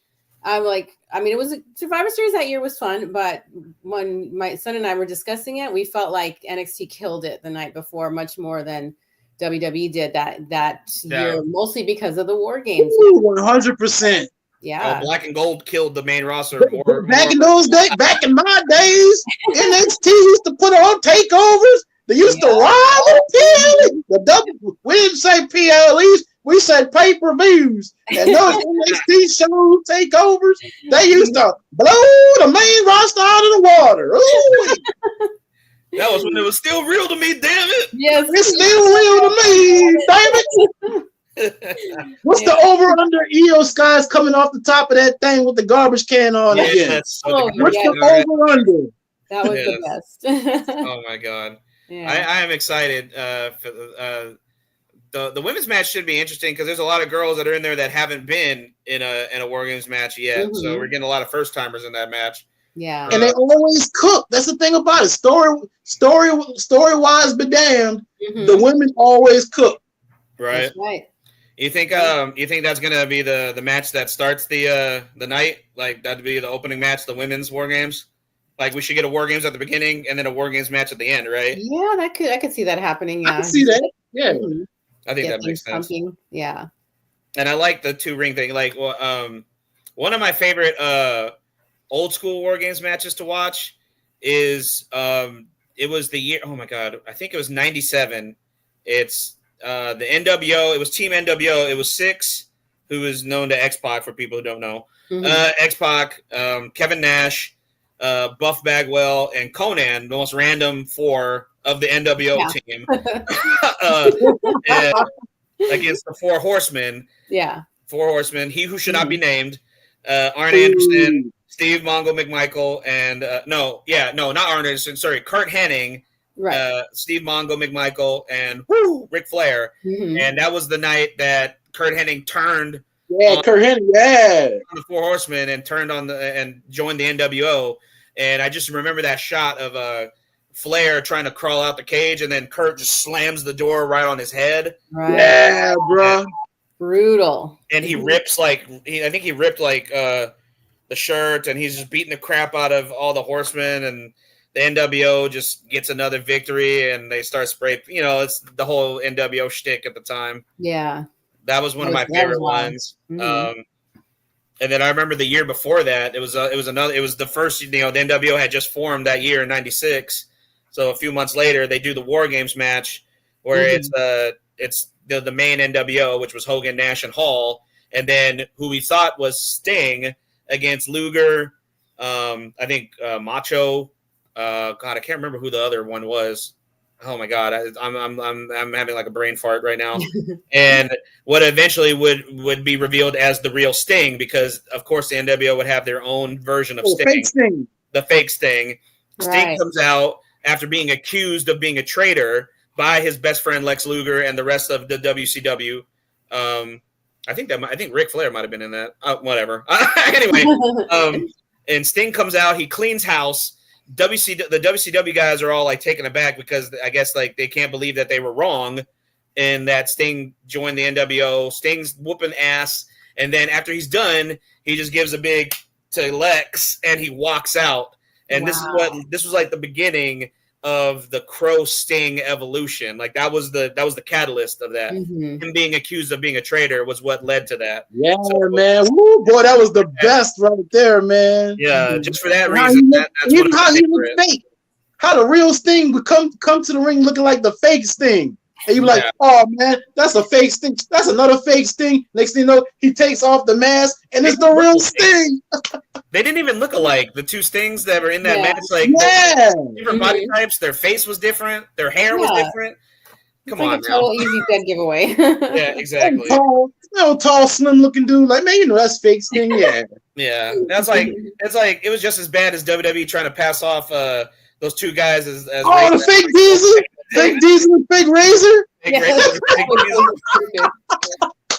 It was Survivor Series that year was fun, but when my son and I were discussing it, we felt like NXT killed it the night before much more than WWE did that year, mostly because of the War Games. 100%. Yeah. Black and Gold killed the main roster. Back in my days, NXT used to put on takeovers. They used to rival we didn't say PLEs, we said pay-per-views. And those NXT show takeovers, they used to blow the main roster out of the water. Ooh. That was when it was still real to me, damn it. Yes. It's still real to me, damn it. What's the over-under Io Sky's coming off the top of that thing with the garbage can on again? What's the over-under? That was the best. Oh, my God. Yeah. I am excited. The women's match should be interesting because there's a lot of girls that are in there that haven't been in a War Games match yet. Mm-hmm. So we're getting a lot of first timers in that match. Yeah, and they always cook. That's the thing about it. Story wise, be damned. Mm-hmm. The women always cook. Right. That's right. You think that's gonna be the match that starts the night? Like that'd be the opening match, the women's War Games? Like we should get a War Games at the beginning and then a War Games match at the end, right? Yeah, I could see that happening. Yeah. I can see that. Yeah. I think that makes sense. Pumping. Yeah. And I like the 2-ring thing. Like one of my favorite old school War Games matches to watch is it was the year, oh my God, I think it was 97. It's the NWO, it was Team NWO. It was Six, who is known to X-Pac for people who don't know. Mm-hmm. X-Pac, Kevin Nash, Buff Bagwell, and Conan, the most random 4 of the NWO team. Against the 4 Horsemen. Yeah. 4 Horsemen. He Who Should Not Be Named. Arn Anderson, Steve Mongo McMichael, and not Arn Anderson, sorry, Kurt Hennig, right. Steve Mongo McMichael, and Ric Flair. Mm-hmm. And that was the night that Kurt Hennig turned Kurt Hennig, on the 4 Horsemen and turned on and joined the NWO. And I just remember that shot of Flair trying to crawl out the cage, and then Kurt just slams the door right on his head. Right. Yeah, bro. Brutal. And he rips I think he ripped the shirt, and he's just beating the crap out of all the horsemen, and the NWO just gets another victory, and they start spray. It's the whole NWO shtick at the time. Yeah. That was one of my favorite ones. Mm-hmm. And then I remember the year before that, it was the first, the NWO had just formed that year in '96. So a few months later, they do the War Games match where it's the main NWO, which was Hogan, Nash, and Hall, and then who we thought was Sting against Luger, I think Macho. God, I can't remember who the other one was. Oh my God, I'm having like a brain fart right now. And what eventually would be revealed as the real Sting, because of course the NWO would have their own version of Sting, fake Sting, the fake Sting. Sting comes out after being accused of being a traitor by his best friend Lex Luger and the rest of the WCW. I think Ric Flair might have been in that. Whatever. Anyway, and Sting comes out. He cleans house. The WCW guys are all like taken aback because I guess like they can't believe that they were wrong and that Sting joined the NWO. Sting's whooping ass, and then after he's done, he just gives a big to Lex and he walks out. And this was like the beginning of the Crow Sting evolution. Like that was the catalyst of that. Him being accused of being a traitor was what led to that. Yeah, man. Woo, boy, that was the best right there, man. Yeah, just for that reason. That's even how he was fake. How the real Sting would come to the ring looking like the fake Sting. And you be like, oh man, that's a fake Sting. That's another fake Sting. Next thing you know, he takes off the mask and it's the real Sting. They didn't even look alike. The two Stings that were in that match, like different body types. Their face was different. Their hair was different. Come on, a total easy dead giveaway. Yeah, exactly. Tall, slim looking dude. Like, man, that's fake Sting. Yeah, yeah. That's like it was just as bad as WWE trying to pass off those two guys as the fake Diesel. Fake Diesel and fake Razor?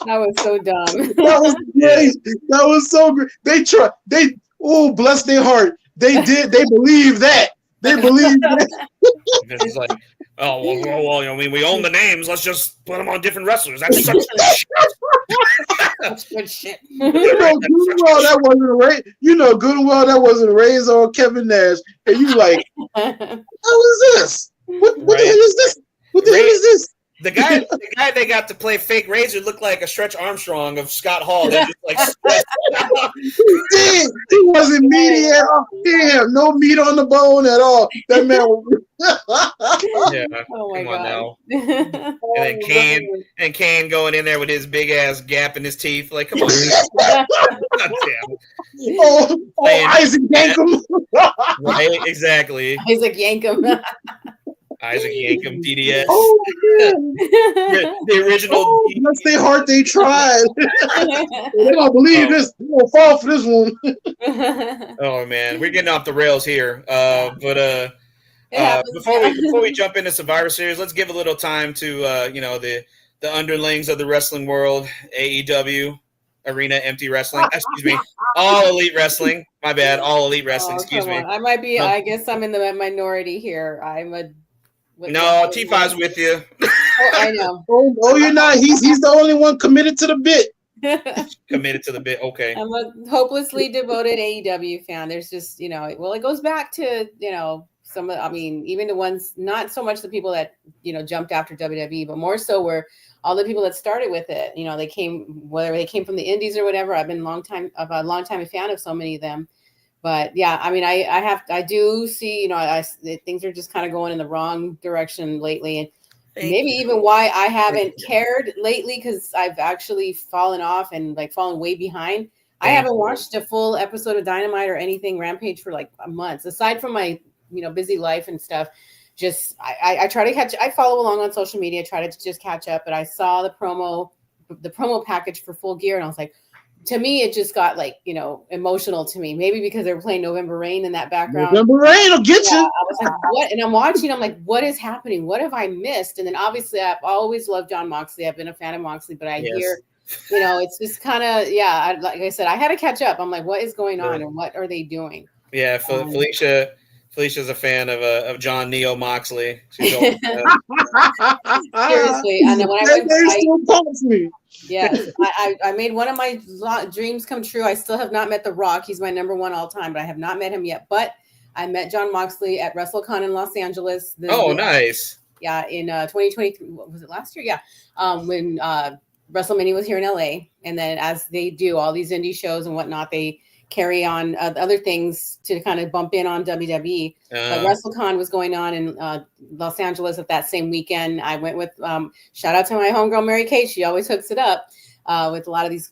That was so dumb. That was great. That was so great. Bless their heart. They believe that. They believe that. It's like, well, we own the names. Let's just put them on different wrestlers. That's such shit. That's good shit. You know good and well that wasn't Razor or Kevin Nash. And you like, how is this? What the hell is this? What the hell is this? The guy they got to play fake Razor looked like a Stretch Armstrong of Scott Hall. Just like he wasn't meaty at all. He didn't have no meat on the bone at all. That man was Oh my God. Now. And then Kane going in there with his big ass gap in his teeth. Like, come on. God damn. Isaac Yankum. Right, exactly. Isaac Yankum. Isaac Yankum, DDS. Oh, the original. Bless their heart, they tried. They don't believe this. They don't fall for this one. Oh man, we're getting off the rails here. But before we jump into Survivor Series, let's give a little time to the underlings of the wrestling world, AEW, Arena Empty Wrestling. Excuse me, All Elite Wrestling. My bad, All Elite Wrestling. Excuse me. I might be. I guess I'm in the minority here. No, T5's with you. I know. Oh, you're not. He's the only one committed to the bit. Committed to the bit. Okay. I'm a hopelessly devoted AEW fan. There's just, it goes back to, even the ones, not so much the people that, jumped after WWE, but more so were all the people that started with it. Whether they came from the indies or whatever. I've been a long time a fan of so many of them. But yeah, I do see, things are just kind of going in the wrong direction lately. And maybe even why I haven't cared lately, because I've actually fallen off and fallen way behind. I haven't watched a full episode of Dynamite or anything Rampage for months, aside from my, busy life and stuff. Just, I try to I follow along on social media, try to just catch up. But I saw the promo package for Full Gear, and I was like, to me, it just got emotional to me. Maybe because they were playing November Rain in that background. November Rain will get you. I was like, what? And I'm watching. I'm like, what is happening? What have I missed? And then obviously, I've always loved Jon Moxley. I've been a fan of Moxley, but I hear, it's just kind of, like I said, I had to catch up. I'm like, what is going on, and what are they doing? Yeah, Felicia's a fan of John Neo Moxley. She's always, seriously, and then when I made one of my dreams come true. I still have not met The Rock. He's my number one all time, but I have not met him yet. But I met Jon Moxley at WrestleCon in Los Angeles. Nice. Yeah, in 2023. Was it last year? Yeah. When WrestleMania was here in LA, and then as they do all these indie shows and whatnot, they carry on other things to kind of bump in on WWE. But WrestleCon was going on in Los Angeles at that same weekend. I went with shout out to my homegirl Mary Kate. She always hooks it up with a lot of these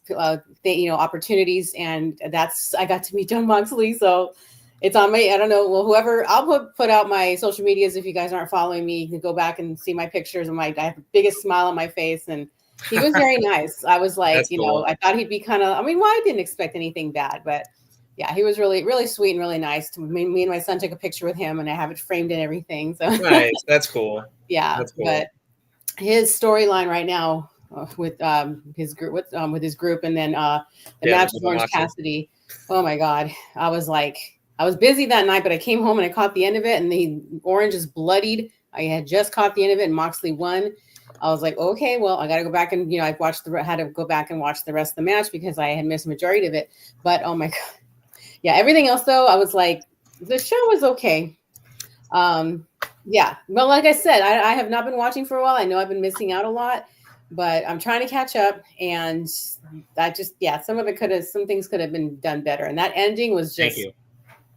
opportunities, and I got to meet Jon Moxley. So it's on my, I don't know, well, whoever, I'll put out my social medias. If you guys aren't following me, you can go back and see my pictures. I have the biggest smile on my face, and he was very nice. I was like, cool. I thought he'd be kind of, I didn't expect anything bad, but yeah, he was really, really sweet and really nice. To me and my son took a picture with him, and I have it framed and everything. So nice. That's cool. Yeah. That's cool. But his storyline right now with his group, with his group, and then the match with Orange Cassidy. Oh my God. I was busy that night, but I came home and I caught the end of it, and the Orange is bloodied. I had just caught the end of it, and Moxley won. I was like, okay, well, I got to go back and, I had to go back and watch the rest of the match because I had missed the majority of it. But oh my God. Yeah. Everything else though, I was like, the show was okay. Yeah. Well, like I said, I have not been watching for a while. I know I've been missing out a lot, but I'm trying to catch up, and some things could have been done better. And that ending was just,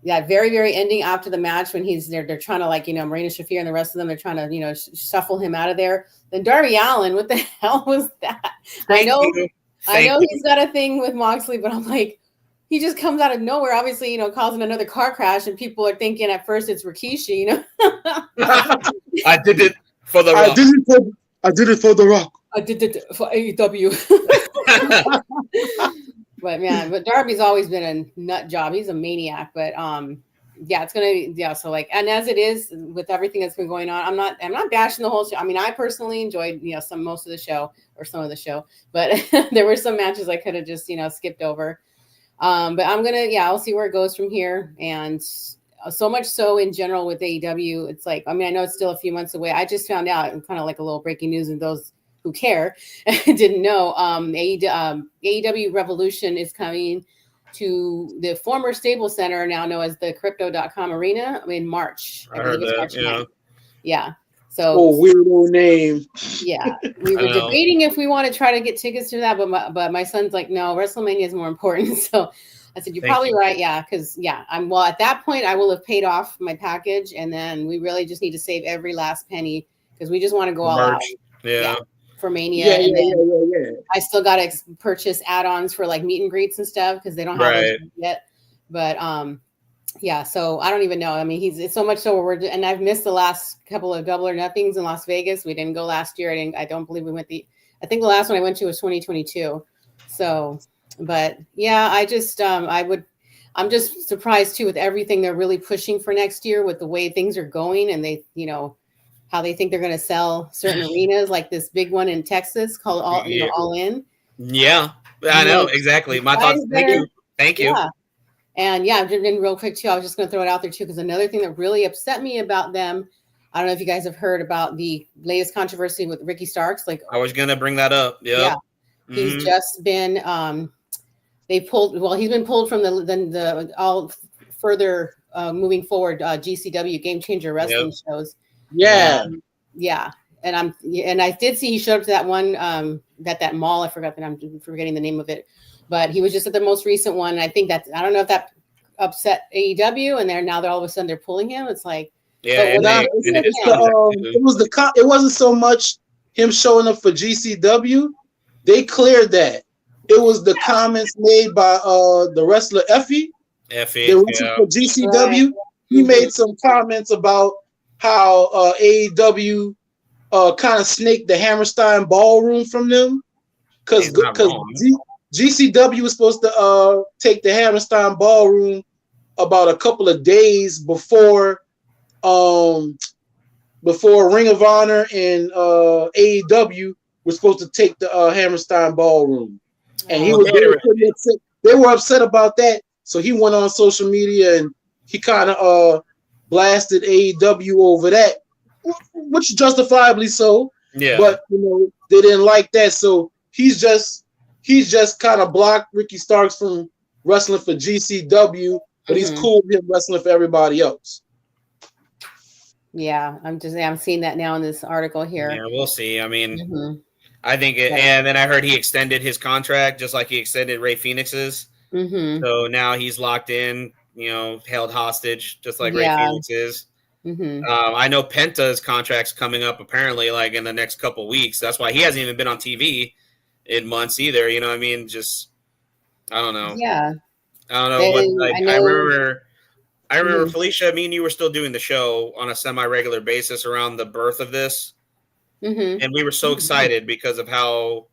that very, very ending after the match when they're trying to Marina Shafir and the rest of them, they're trying to, shuffle him out of there. Then Darby Allin, what the hell was that? I know he's got a thing with Moxley, but I'm like, he just comes out of nowhere, obviously, causing another car crash, and people are thinking at first it's Rikishi, I did it for the Rock. I did it for the Rock. I did it for AEW. But Darby's always been a nut job. He's a maniac, but so and as it is with everything that's been going on, I'm not bashing the whole show. I mean, I personally enjoyed, most of the show, or some of the show, but there were some matches I could have just, skipped over. But I'll see where it goes from here. And so much so in general with AEW, it's like, I know it's still a few months away. I just found out, kind of like a little breaking news, and those who care didn't know, AEW Revolution is coming to the former Staples Center, now known as the Crypto.com Arena, in March. I believe it's March 9th. Yeah. So weirdo name. Yeah. We were debating if we want to try to get tickets to that, but my son's like, no, WrestleMania is more important. So I said, you're probably right. Yeah. Because at that point I will have paid off my package, and then we really just need to save every last penny, because we just want to go all out. Yeah. For Mania. Yeah. I still got to purchase add-ons for like meet and greets and stuff, because they don't have those yet. But so I don't even know. It's so much so and I've missed the last couple of Double or Nothings in Las Vegas. We didn't go last year. I don't believe we went I think the last one I went to was 2022. So, but yeah, I'm just surprised too with everything they're really pushing for next year, with the way things are going, and they, how they think they're going to sell certain arenas, like this big one in Texas called All In. Yeah, I know exactly. My thoughts. Thank you. Yeah. And and real quick too, I was just going to throw it out there too, because another thing that really upset me about them, I don't know if you guys have heard about the latest controversy with Ricky Starks. Like, I was going to bring that up. Yep. Yeah. Mm-hmm. He's just been, he's been pulled from the all further moving forward GCW Game Changer Wrestling shows. Yeah. And I did see he showed up to that one that mall. I forgot that, I'm forgetting the name of it, but he was just at the most recent one. And I think I don't know if that upset AEW, and they're all of a sudden they're pulling him. It's like, it wasn't so much him showing up for GCW. They cleared that. It was the comments made by the wrestler Effie. The wrestler for GCW. Right. He made some comments about how AEW kind of snaked the Hammerstein Ballroom from them, because GCW was supposed to take the Hammerstein Ballroom about a couple of days before Ring of Honor and AEW were supposed to take the Hammerstein Ballroom, and they were upset about that. So he went on social media and he kind of blasted AEW over that, which justifiably so. Yeah. But they didn't like that, so he's just kind of blocked Ricky Starks from wrestling for GCW, but he's cool with him wrestling for everybody else. Yeah, I'm seeing that now in this article here. Yeah, we'll see. I think it, and then I heard he extended his contract just like he extended Ray Phoenix's. Mm-hmm. So now he's locked in, held hostage, just like Ray Phoenix is. Mm-hmm. I know Penta's contract's coming up apparently like in the next couple weeks. That's why he hasn't even been on TV in months either. You know what I mean? Just, I don't know. Yeah. I don't know. But like, I remember Mm-hmm. Felicia, me and you were still doing the show on a semi-regular basis around the birth of this. Mm-hmm. And we were so excited because of how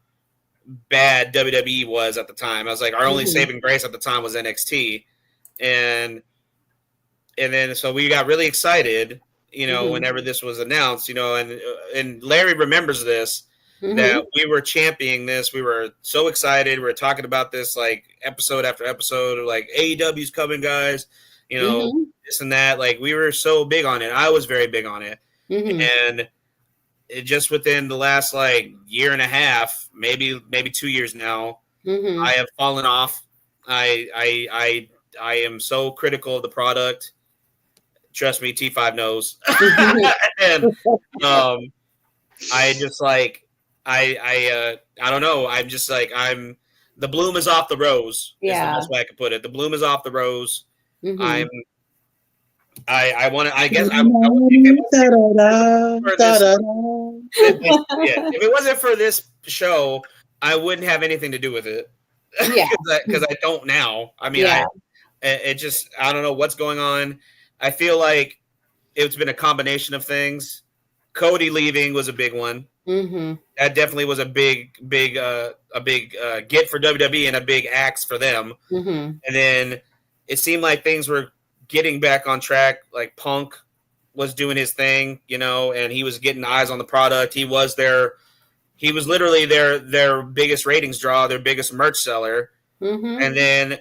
bad WWE was at the time. I was like, our only saving grace at the time was NXT. And then so we got really excited, whenever this was announced, and Larry remembers this, that we were championing this. We were so excited. We were talking about this like episode after episode, like AEW's coming, guys, this and that. Like we were so big on it. I was very big on it. And it just within the last like year and a half, maybe 2 years now, I have fallen off. I am so critical of the product. Trust me, T5 knows. And I just like I don't know. I'm just like the bloom is off the rose. Yeah. Is the best way I could put it. The bloom is off the rose. I want to. I guess if it wasn't for this show, I wouldn't have anything to do with it. Yeah, because I don't now. I mean, it just I don't know what's going on. I feel like it's been a combination of things. Cody leaving was a big one. That definitely was a big get for WWE and a big axe for them. And then it seemed like things were getting back on track. Like Punk was doing his thing, and he was getting eyes on the product. He was literally their biggest ratings draw, their biggest merch seller. And then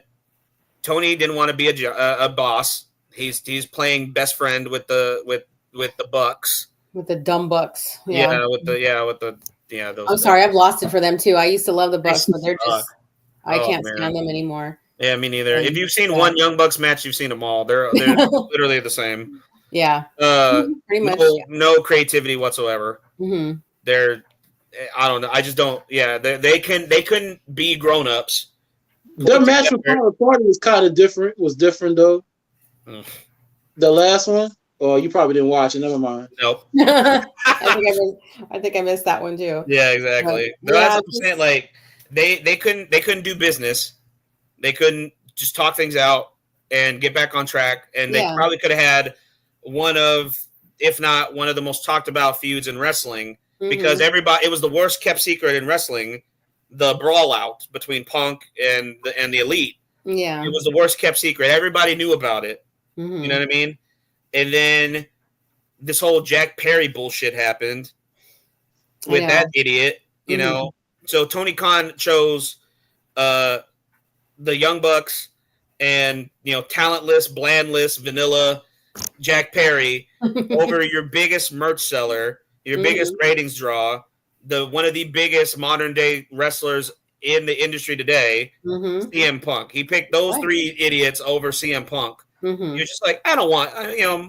Tony didn't want to be a boss. He's playing best friend with the Bucks. With the dumb Bucks. Those. I'm sorry, I've lost it for them too. I used to love the Bucks, but they're just I can't stand them anymore. Yeah, me neither. If you've seen one Young Bucks match, you've seen them all. They're literally the same. Yeah. Pretty much. No creativity whatsoever. They're I don't know. I just don't. Yeah, they couldn't be grown ups. Their match with Power Party was kind of different. Was different though. The last one. Oh, you probably didn't watch it. Never mind. Nope. I think I missed that one too. Yeah, exactly. That's what I'm saying. Like they couldn't do business. They couldn't just talk things out and get back on track. And they probably could have had one of, if not one of the most talked about feuds in wrestling, because it was the worst kept secret in wrestling, the brawl out between Punk and the Elite. Yeah. It was the worst kept secret. Everybody knew about it. You know what I mean? And then this whole Jack Perry bullshit happened with that idiot, you know. So Tony Khan chose the Young Bucks and, talentless, blandless, vanilla Jack Perry over your biggest merch seller, your biggest ratings draw, one of the biggest modern day wrestlers in the industry today, CM Punk. He picked those three idiots over CM Punk. You're just like, I don't want,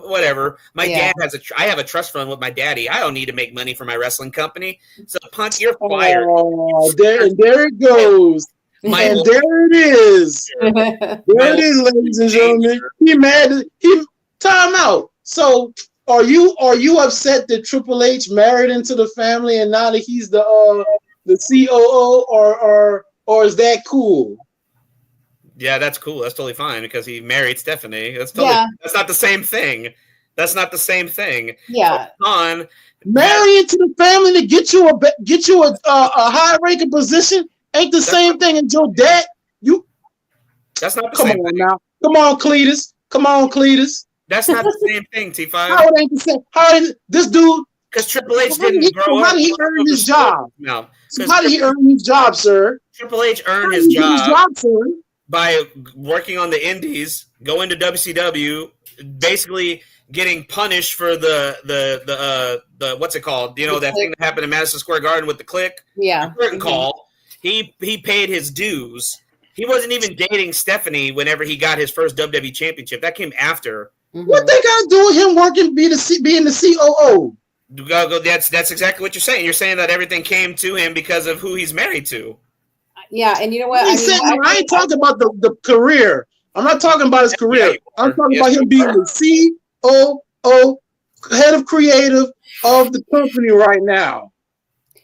whatever. My dad I have a trust fund with my daddy. I don't need to make money for my wrestling company. So Punk, you're fired. Oh, there it goes. And there it is. There it is, ladies and gentlemen. He mad. Time out. So are you upset that Triple H married into the family and now that he's the COO, or is that cool? Yeah, that's cool. That's totally fine because he married Stephanie. That's not the same thing. That's not the same thing. Yeah. So marry into the family to get you a high ranking position ain't the same thing. And your dad, that's not the same thing. Now. Come on, Cletus. That's not the same thing, T5. How it ain't the same? How is this dude? Because Triple H didn't grow up. How did he earn his job? No. So how did he earn his job, sir? Triple H earned his job by working on the indies, going to WCW, basically getting punished for the what's it called? That thing that happened in Madison Square Garden with the Click? Yeah. The curtain call. He paid his dues. He wasn't even dating Stephanie whenever he got his first WWE championship. That came after. What they got to do with him being the COO? That's exactly what you're saying. You're saying that everything came to him because of who he's married to. Yeah, and you know what? I ain't talking about the career. I'm not talking about his career. I'm talking about him being the COO, head of creative of the company right now.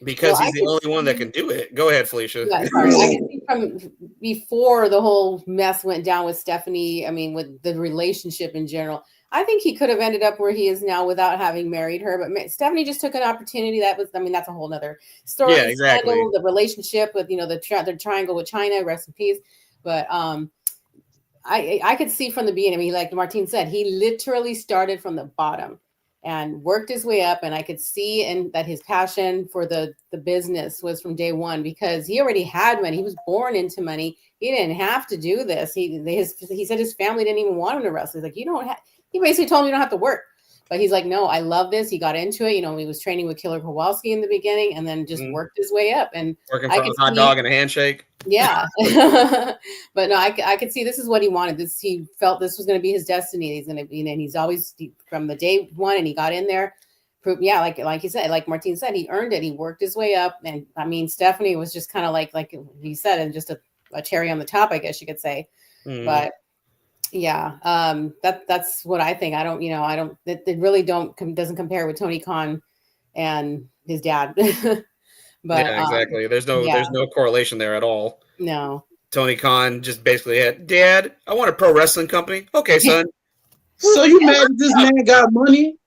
Because he's the only one that can do it. Go ahead, Felicia. Yeah, sorry. I can see from before the whole mess went down with Stephanie, I mean, with the relationship in general, I think he could have ended up where he is now without having married her. But Stephanie just took an opportunity. That's a whole nother story. Yeah, exactly. Scandal, the relationship with, the triangle with China, rest in peace. But I could see from the beginning, I mean, like Martin said, he literally started from the bottom and worked his way up. And I could see that his passion for the business was from day one, because he already had money. He was born into money. He didn't have to do this. He said his family didn't even want him to wrestle. He's like, he basically told him you don't have to work. But he's like, no, I love this. He got into it. He was training with Killer Kowalski in the beginning and then just worked his way up. And working for a hot dog and a handshake. Yeah. But no, I could see this is what he wanted. He felt this was going to be his destiny. He's going to be, and he's always from the day one, and he got in there. Yeah, like you said, like Martin said, he earned it. He worked his way up. And I mean, Stephanie was just kind of like he said, and just a cherry on the top, I guess you could say. But yeah, that's what I think. It really doesn't compare with Tony Khan and his dad. But yeah, exactly. There's no correlation there at all. No. Tony Khan just basically had, Dad, I want a pro wrestling company. Okay, son. So you mad that this man got money?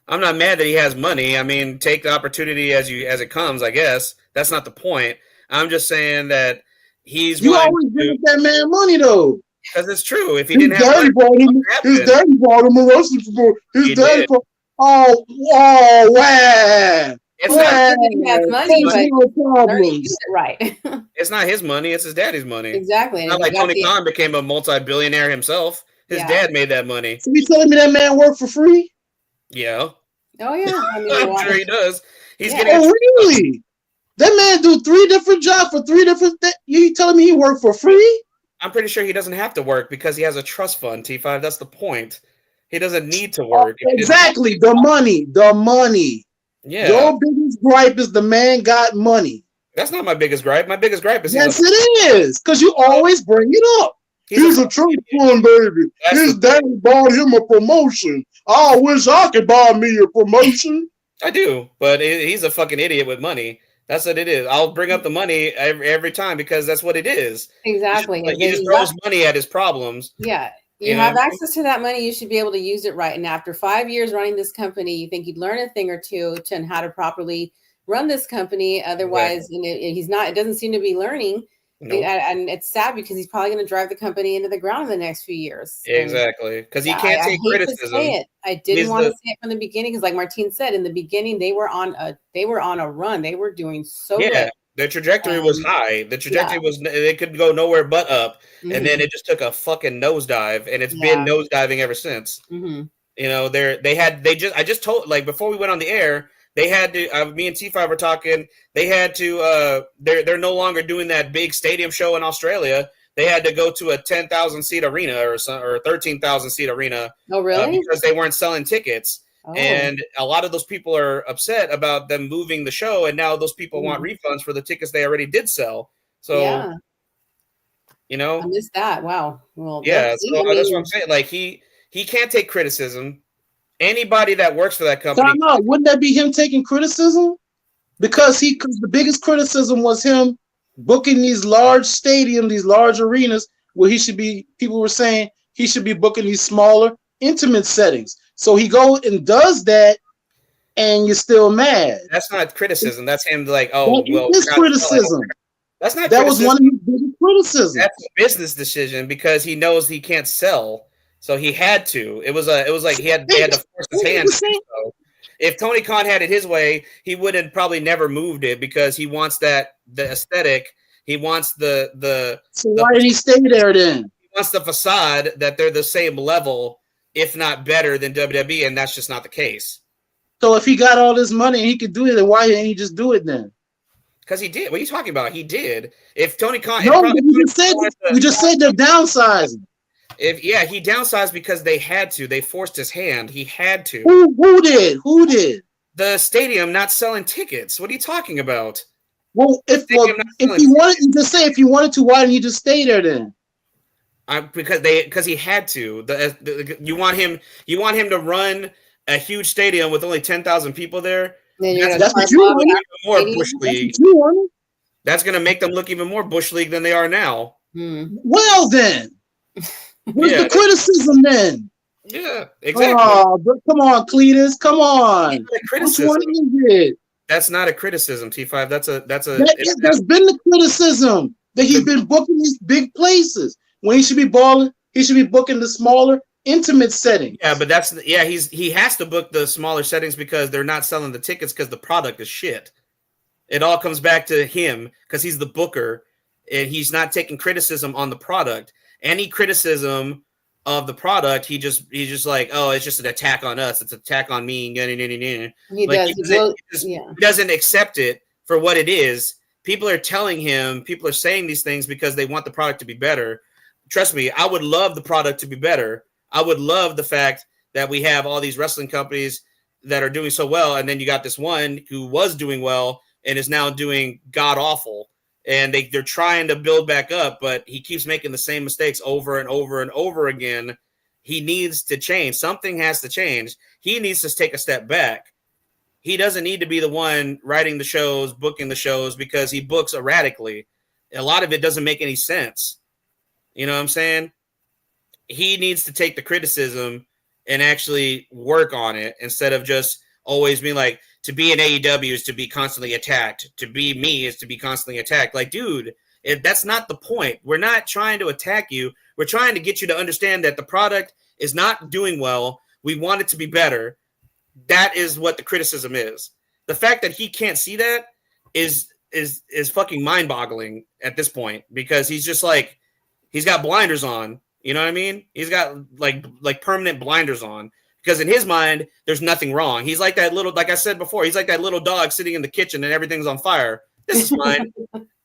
I'm not mad that he has money. I mean, take the opportunity as it comes, I guess. That's not the point. I'm just saying that you always give that man money though. Because it's true. If he didn't have money, his daddy bought him a wrestling sport. His daddy bought, wow. It's not he has money, but use it right. It's not his money, it's his daddy's money. Exactly. It's not like Tony Khan became a multi-billionaire himself. His dad made that money. So you telling me that man worked for free? Yeah. Oh yeah. I mean, I'm sure he does. He's getting really? That man do 3 different jobs for 3 different things. You telling me he worked for free? I'm pretty sure he doesn't have to work because he has a trust fund, T5. That's the point. He doesn't need to work. Exactly. The money. Yeah. Your biggest gripe is the man got money. That's not my biggest gripe. My biggest gripe is yes, it is, because you always bring it up. He's a true fun baby. His daddy bought him a promotion. I wish I could buy me a promotion. I do, but he's a fucking idiot with money. That's what it is. I'll bring up the money every time because that's what it is. Exactly. He just throws money at his problems. Yeah. You have access to that money. You should be able to use it right. And after 5 years running this company, you think you'd learn a thing or two on how to properly run this company. Otherwise, it doesn't seem to be learning. Nope. And it's sad because he's probably going to drive the company into the ground in the next few years. Exactly. Because he can't take criticism. I didn't want to say it from the beginning because, like Martin said, in the beginning they were on a run. They were doing so good. Their trajectory was high. The trajectory was, they could go nowhere but up. Mm-hmm. And then it just took a fucking nosedive, and it's been nosediving ever since. Mm-hmm. I just told, like, before we went on the air, they had to, me and T5 were talking, they had to, they're no longer doing that big stadium show in Australia. They had to go to a 10,000 seat arena or 13,000 seat arena. Oh, really? Because they weren't selling tickets. Oh. And a lot of those people are upset about them moving the show. And now those people want refunds for the tickets they already did sell. So, I missed that. Wow. Well, that's what I'm saying. Like, he can't take criticism. Anybody that works for that company. Wouldn't that be him taking criticism? Because the biggest criticism was him booking these large stadiums, these large arenas where people were saying he should be booking these smaller, intimate settings. So he goes and does that, and you're still mad. That's not criticism. That's him like, it's criticism. That's not. That was one of his biggest criticisms. That's a business decision because he knows he can't sell. So he had to. It was like they had to force his hand. So if Tony Khan had it his way, he would have probably never moved it because he wants the aesthetic. He wants the. So why did he stay there then? He wants the facade that they're the same level, if not better than WWE, and that's just not the case. So if he got all this money and he could do it, then why didn't he just do it then? Because he did. What are you talking about? He did. If Tony Khan, you just said they're downsizing. He downsized because they had to. They forced his hand. He had to. Who did? the stadium not selling tickets. What are you talking about? Well, if you wanted, just say if you wanted to, why didn't you just stay there then? Because he had to. You want him to run a huge stadium with only 10,000 people there. That's what you wanted. More bush league. That's what you wanted. That's going to make them look even more bush league than they are now. Well then, where's the criticism then? Yeah, exactly. Oh, but come on, Cletus, come on. Which one is it? That's not a criticism, T5. There's been the criticism that he's been booking these big places. When he should be balling, he should be booking the smaller, intimate settings. Yeah, but he has to book the smaller settings because they're not selling the tickets because the product is shit. It all comes back to him because he's the booker and he's not taking criticism on the product. Any criticism of the product, he's just like, oh, it's just an attack on us. It's an attack on me. He doesn't accept it for what it is. People are telling him, people are saying these things because they want the product to be better. Trust me, I would love the product to be better. I would love the fact that we have all these wrestling companies that are doing so well, and then you got this one who was doing well and is now doing god awful, and they're trying to build back up, but he keeps making the same mistakes over and over and over again. He needs to change. Something has to change. He needs to take a step back. He doesn't need to be the one writing the shows, booking the shows, because he books erratically. A lot of it doesn't make any sense. You know what I'm saying? He needs to take the criticism and actually work on it instead of just always being like, to be an AEW is to be constantly attacked. To be me is to be constantly attacked. Like, dude, that's not the point. We're not trying to attack you. We're trying to get you to understand that the product is not doing well. We want it to be better. That is what the criticism is. The fact that he can't see that is fucking mind-boggling at this point, because he's just like, he's got blinders on. You know what I mean? He's got like permanent blinders on, because in his mind, there's nothing wrong. He's like that little, like I said before, he's like that little dog sitting in the kitchen and everything's on fire. This is fine.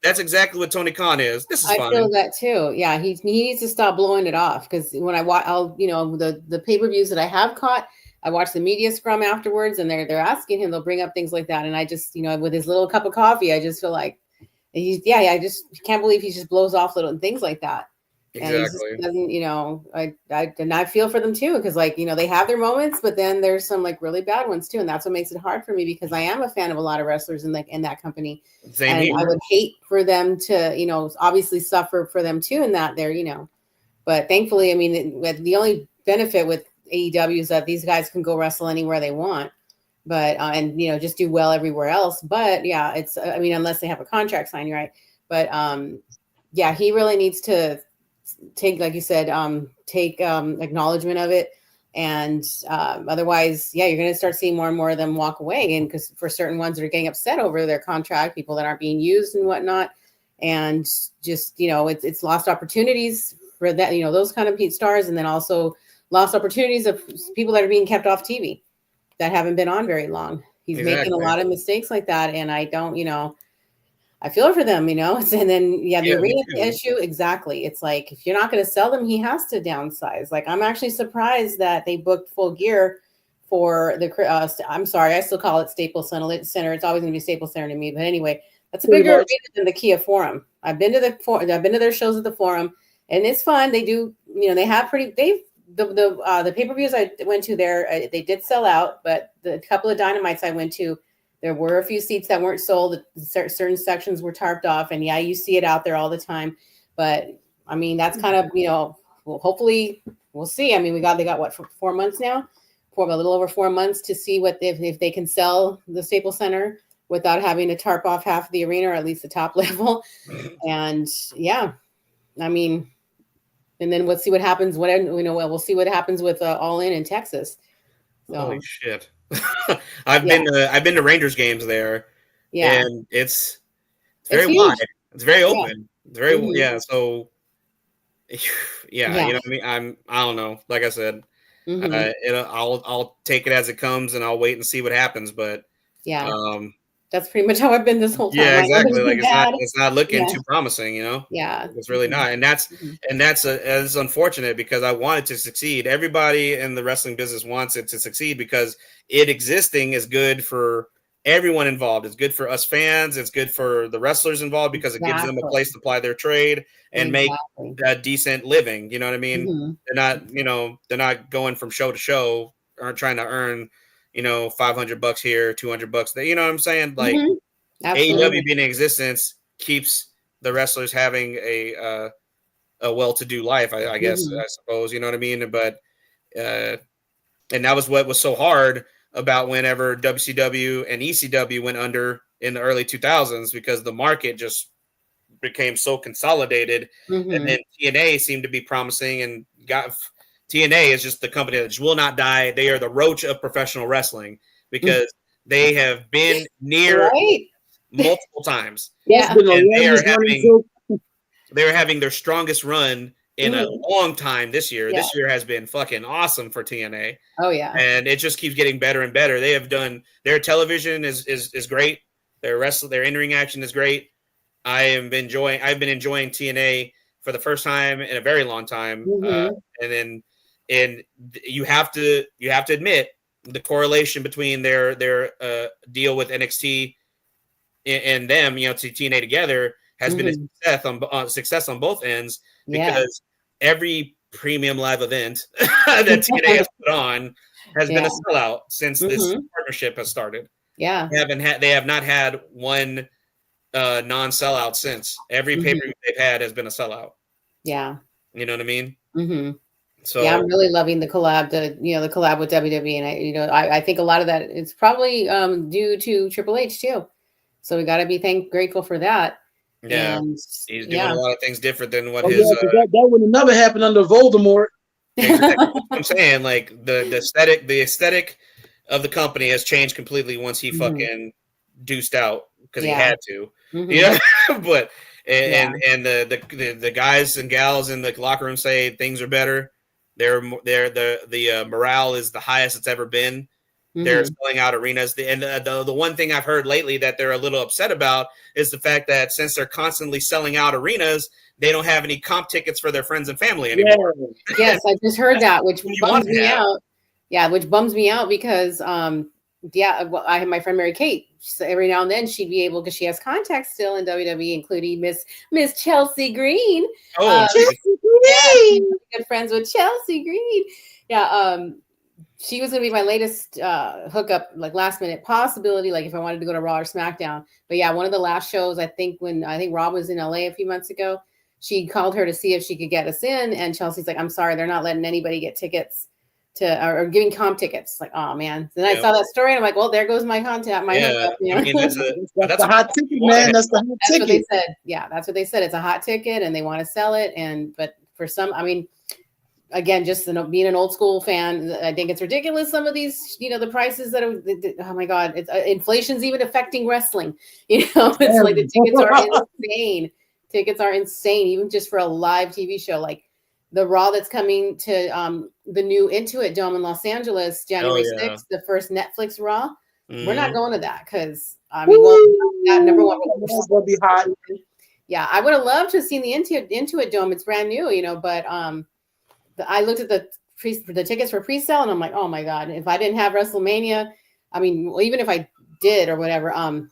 That's exactly what Tony Khan is. This is fine. I feel that too. Yeah, he needs to stop blowing it off, because when I watch, the pay-per-views that I have caught, I watch the media scrum afterwards, and they're asking him. They'll bring up things like that, and I just, with his little cup of coffee, I just feel like I just can't believe he just blows off little things like that. Exactly. And he doesn't, I feel for them too, because they have their moments, but then there's some really bad ones too, and that's what makes it hard for me, because I am a fan of a lot of wrestlers in that company. Same here. I would hate for them to obviously suffer for them too in that there, but thankfully, I mean, the only benefit with AEW is that these guys can go wrestle anywhere they want, but and just do well everywhere else. But yeah, it's unless they have a contract signed, right? But yeah, he really needs to take, like you said, take acknowledgement of it, and otherwise, yeah, you're going to start seeing more and more of them walk away. And because for certain ones that are getting upset over their contract, people that aren't being used and whatnot, and just it's lost opportunities for that, those kind of stars, and then also lost opportunities of people that are being kept off TV that haven't been on very long. He's making a lot of mistakes like that, and I don't, I feel for them, and then the arena issue, exactly. It's like, if you're not going to sell them, he has to downsize. Like, I'm actually surprised that they booked Full Gear for the. I'm sorry, I still call it Staples Center. It's always going to be Staples Center to me, but anyway, that's a bigger arena than the Kia Forum. I've been to their shows at the Forum, and it's fun. They do, they have the pay-per-views I went to there, they did sell out, but the couple of Dynamites I went to, there were a few seats that weren't sold. Certain sections were tarped off, and yeah, you see it out there all the time. But I mean, that's kind of, well, hopefully we'll see. I mean, they got what, for 4 months now, for a little over 4 months to see if they can sell the Staples Center without having to tarp off half the arena, or at least the top level. And yeah, I mean, and then we'll see what happens. We'll see what happens with All In Texas. So. Holy shit! I've been to Rangers games there. Yeah, and it's very wide. It's very open. Yeah. It's very So yeah, you know what I mean. I don't know. Like I said, I'll take it as it comes, and I'll wait and see what happens. But That's pretty much how I've been this whole time. Yeah, My numbers exactly. been Like bad. it's not looking Yeah. too promising, you know. Yeah, It's really not, and that's unfortunate because I want it to succeed. Everybody in the wrestling business wants it to succeed because it existing is good for everyone involved. It's good for us fans. It's good for the wrestlers involved because it gives them a Exactly. place to apply their trade and make a decent living. You know what I mean? Mhm. They're not going from show to show or trying to earn, $500 here, $200 there. You know what I'm saying? Like Mhm. Absolutely. AEW being in existence keeps the wrestlers having a well-to-do life, I guess, Mhm. I suppose, you know what I mean? But and that was what was so hard about whenever WCW and ECW went under in the early 2000s because the market just became so consolidated, and then TNA seemed to be promising and TNA is just the company that just will not die. They are the roach of professional wrestling because they have been near Right. multiple times. Yeah. And they're having their strongest run in a long time this year. Yeah. This year has been fucking awesome for TNA. Oh yeah. And it just keeps getting better and better. They have done their television is great. Their in-ring action is great. I've been enjoying TNA for the first time in a very long time. And you have to admit the correlation between their deal with NXT and them, to TNA together has been a success on both ends because every premium live event that TNA has put on has been a sellout since this partnership has started. Yeah. They have not had one non-sellout since. Every pay-per-view they've had has been a sellout. Yeah. You know what I mean? So yeah, I'm really loving the collab, the collab with WWE, and I think a lot of that it's probably due to Triple H too. So we got to be grateful for that. Yeah, and, he's doing a lot of things different than what that would have never happened under Voldemort. Exactly. I'm saying, like the aesthetic of the company has changed completely once he fucking deuced out because he had to. Yeah, but and the guys and gals in the locker room say things are better. The morale is the highest it's ever been. They're selling out arenas. The one thing I've heard lately that they're a little upset about is the fact that since they're constantly selling out arenas, they don't have any comp tickets for their friends and family anymore. Yes, I just heard that, which bums me out. Yeah, which bums me out because I have my friend Mary Kate. So every now and then she'd be able, because she has contacts still in WWE, including Miss Chelsea Green. Chelsea Green. Good friends with Chelsea Green. Yeah. She was going to be my latest hookup, like last minute possibility, like if I wanted to go to Raw or SmackDown. But yeah, one of the last shows, I think Rob was in LA a few months ago, she called her to see if she could get us in. And Chelsea's like, I'm sorry, they're not letting anybody get tickets or giving comp tickets. Like, oh man. Then I saw that story and I'm like, well, there goes my contact, my hookup. I mean, that's the hot ticket, man. That's the hot ticket. What they said. Yeah, that's what they said. It's a hot ticket and they want to sell it. But for some, I mean, again, just being an old school fan, I think it's ridiculous. Some of these, the prices that are, oh my God, it's inflation's even affecting wrestling. It's like the tickets are insane. Tickets are insane, even just for a live TV show. Like the Raw that's coming to the new Intuit Dome in Los Angeles, January 6th, the first Netflix Raw. We're not going to that because, I mean, that number one will be hot. Yeah, I would have loved to have seen the Intuit Dome. It's brand new, but I looked at the tickets for pre-sale and I'm like, oh my God, if I didn't have WrestleMania, I mean, well, even if I did or whatever, hold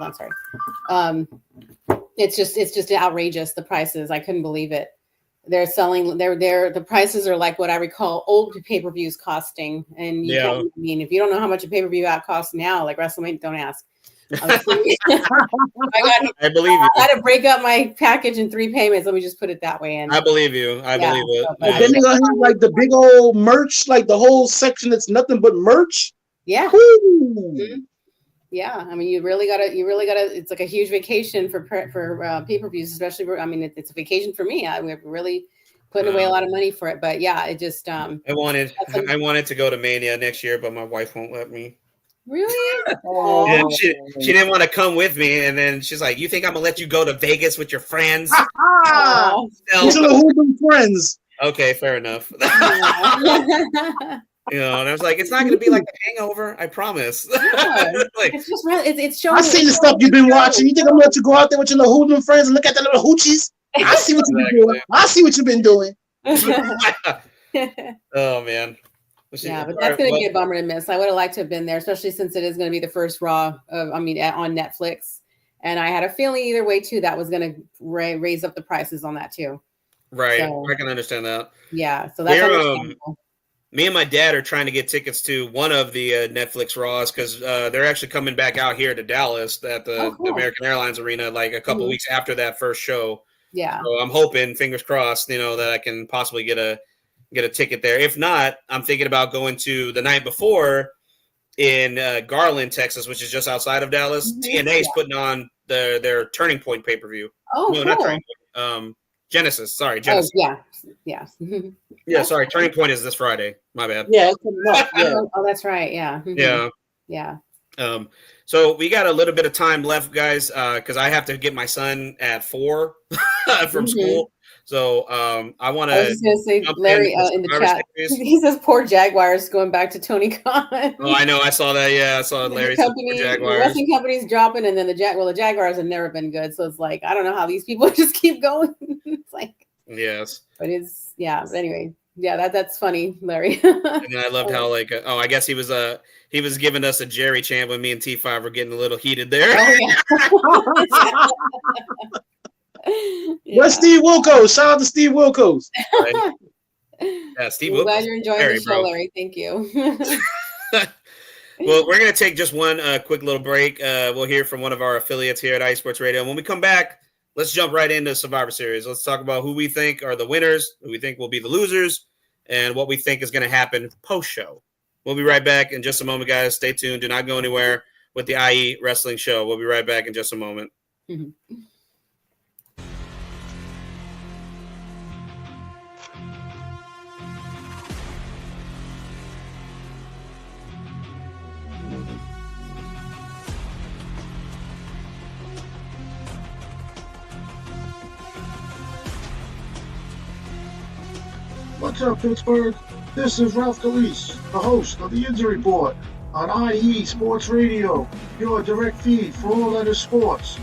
on, sorry. It's just outrageous, the prices. I couldn't believe it. They're selling, the prices are like what I recall old pay-per-views costing. And if you don't know how much a pay-per-view costs now, like WrestleMania, don't ask. I believe you. I had to break up my package in 3 payments. Let me just put it that way. And I believe you. I believe it. But then they're gonna have like the big old merch, like the whole section that's nothing but merch. Yeah. Yeah. I mean, you really gotta. It's like a huge vacation for pay-per-views, especially. It's a vacation for me. We're really putting away a lot of money for it. But yeah, it just. I wanted to go to Mania next year, but my wife won't let me. Really? Yeah, she didn't want to come with me, and then she's like, "You think I'm gonna let you go to Vegas with your friends?" Friends. Okay, fair enough. You know, and I was like, it's not going to be like The Hangover, I promise. Yeah. Like, It's just really, it's showing. I seen the stuff you've been watching. You think I'm going to let you go out there with your little hoodlum friends and look at the little hoochies? I see what you've been doing. I see what you've been doing. oh man. Yeah, but that's going to be a bummer to miss. I would have liked to have been there, especially since it is going to be the first Raw on Netflix. And I had a feeling either way too that was going to raise up the prices on that too. Right, so, I can understand that. Yeah, so that's understandable. Me and my dad are trying to get tickets to one of the Netflix Raws because they're actually coming back out here to Dallas at the American Airlines Arena like a couple weeks after that first show. Yeah. So I'm hoping, fingers crossed, that I can possibly get a ticket there. If not, I'm thinking about going to the night before in Garland, Texas, which is just outside of Dallas. TNA is putting on their Turning Point pay-per-view. Oh, no, cool. Not Turning Point. Genesis. Sorry, Genesis. Oh, yeah. Yeah, sorry. Turning Point is this Friday. My bad. Yeah, it's coming up. Yeah. Oh, that's right. Yeah. Yeah. So we got a little bit of time left, guys, because I have to get my son at 4 from school. So I want to. I was just going to say, Larry, in the chat, he says, "Poor Jaguars going back to Tony Khan." Oh, I know. I saw that. Yeah, I saw Larry. The wrestling company's dropping, and then the Jaguars have never been good. So it's like I don't know how these people just keep going. It's like yes, but it's But anyway, yeah, that's funny, Larry. And then I loved how I guess he was giving us a Jerry chant when me and T5 were getting a little heated there. Oh, yeah. Where's Steve Wilkos? Shout out to Steve Wilkos. Right. Yeah, Steve Wilkos. Glad you're enjoying the show, Larry. Thank you. Well, we're going to take just one quick little break. We'll hear from one of our affiliates here at iSports Radio. When we come back, let's jump right into Survivor Series. Let's talk about who we think are the winners, who we think will be the losers, and what we think is going to happen post-show. We'll be right back in just a moment, guys. Stay tuned. Do not go anywhere with the IE Wrestling Show. We'll be right back in just a moment. What's up, Pittsburgh? This is Ralph Galise, the host of the Injury Report on IE Sports Radio, your direct feed for all that is sports.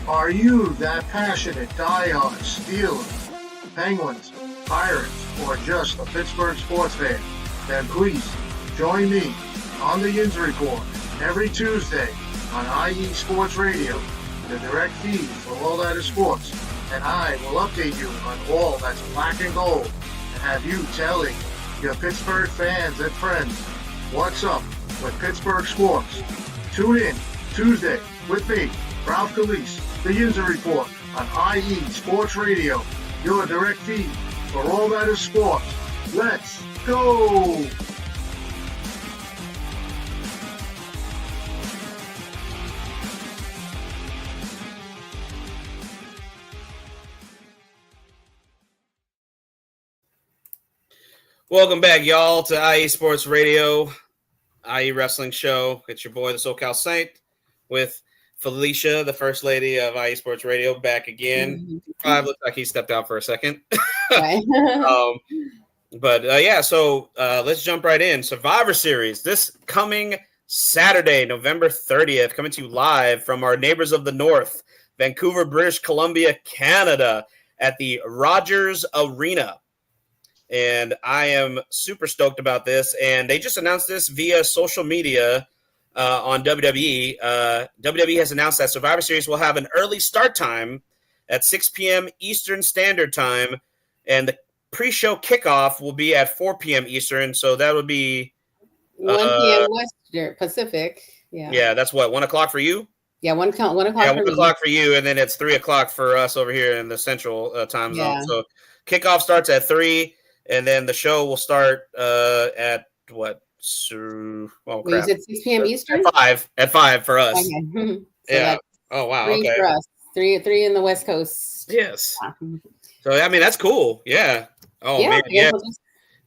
Are you that passionate, diehard Steelers, Penguins, Pirates, or just a Pittsburgh sports fan? Then please join me on the Injury Report every Tuesday on IE Sports Radio, the direct feed for all that is sports. And I will update you on all that's black and gold. Have you telling your Pittsburgh fans and friends what's up with Pittsburgh sports. Tune in Tuesday with me, Ralph Galise, the Injury Report on IE Sports Radio, your direct feed for all that is sports. Let's go! Welcome back, y'all, to IE Sports Radio, IE Wrestling Show. It's your boy, the SoCal Saint, with Felicia, the First Lady of IE Sports Radio, back again. Looks like he stepped out for a second. So let's jump right in. Survivor Series, this coming Saturday, November 30th, coming to you live from our neighbors of the North, Vancouver, British Columbia, Canada, at the Rogers Arena. And I am super stoked about this. And they just announced this via social media on WWE. WWE has announced that Survivor Series will have an early start time at 6 p.m. Eastern Standard Time. And the pre-show kickoff will be at 4 p.m. Eastern. So that would be 1 p.m. Western Pacific. Yeah, that's what, 1 o'clock for you? Yeah, 1 o'clock. Yeah, 1 o'clock for you. And then it's 3 o'clock for us over here in the Central time zone. So kickoff starts at 3. And then the show will start at what? You said 6 p.m. Eastern? At 5 for us. Okay. Yeah. Oh, wow. 3 okay. for us. 3 in the West Coast. Yes. So, I mean, that's cool. Yeah. Oh, man. Yeah.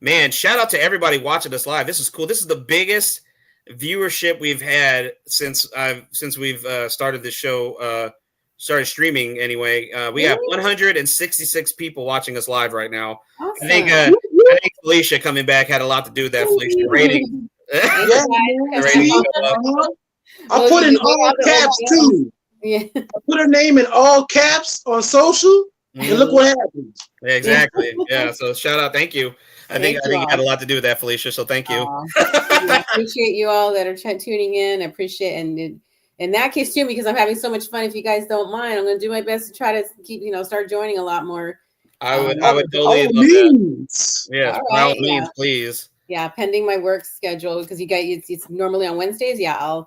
Man, shout out to everybody watching this live. This is cool. This is the biggest viewership we've had since we've started this show, started streaming anyway. We have 166 people watching us live right now. Awesome. I think Felicia coming back had a lot to do with that. Felicia rating. Yeah, I put in all caps too. Yeah. I put her name in all caps on social, and look what happened. Exactly. Yeah. So shout out. Thank you. I think you had a lot to do with that, Felicia. So thank you. I appreciate you all that are tuning in. I appreciate, and in that case too, because I'm having so much fun. If you guys don't mind, I'm going to do my best to try to keep, start joining a lot more. I would totally love that. Yes, by all means, please. Yeah, pending my work schedule, because it's normally on Wednesdays. Yeah,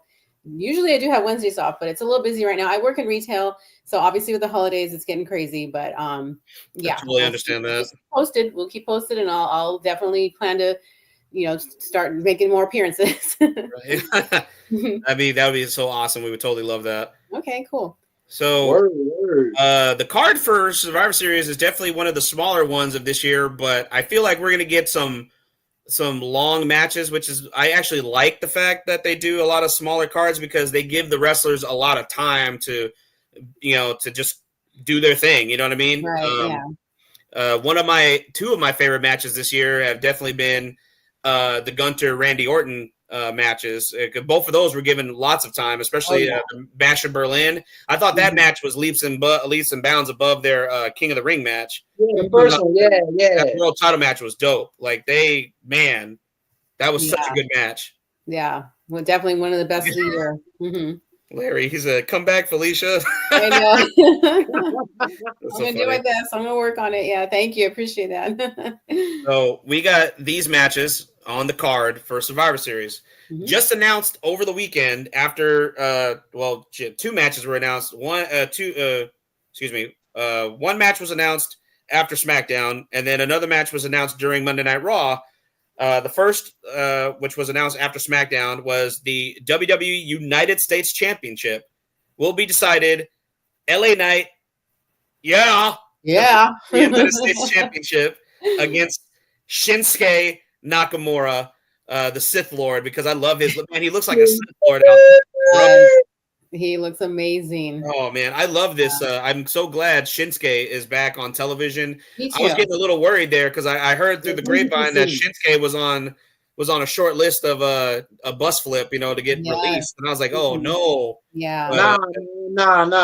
usually I do have Wednesdays off, but it's a little busy right now. I work in retail, so obviously with the holidays, it's getting crazy. But yeah, I totally understand that. We'll keep posted, and I'll definitely plan to, start making more appearances. Right. that would be so awesome. We would totally love that. Okay, cool. So the card for Survivor Series is definitely one of the smaller ones of this year, but I feel like we're going to get some long matches, which is, I actually like the fact that they do a lot of smaller cards because they give the wrestlers a lot of time to just do their thing. You know what I mean? Right, two of my favorite matches this year have definitely been the Gunter Randy Orton matches. Both of those were given lots of time, especially the Bash in Berlin. I thought that match was leaps and bounds above their King of the Ring match. Yeah, the first one, yeah. That world title match was dope. Like that was such a good match. Yeah, well, definitely one of the best of the year. Mm-hmm. Larry, he's a comeback, Felicia. I know. I'm gonna do my best. I'm gonna work on it. Yeah, thank you. Appreciate that. So we got these matches on the card for Survivor Series. Mm-hmm. Just announced over the weekend after two matches were announced. One match was announced after SmackDown, and then another match was announced during Monday Night Raw. The first, which was announced after SmackDown, was the WWE United States Championship. Will be decided LA Knight, the United States Championship against Shinsuke Nakamura, the Sith Lord, because I love his man. He looks like a Sith Lord out there. He looks amazing. Oh man, I love this. I'm so glad Shinsuke is back on television. Me too. I was getting a little worried there because I heard through the grapevine that Shinsuke was on a short list of a bus flip, to get released, and I was like, oh no, nah,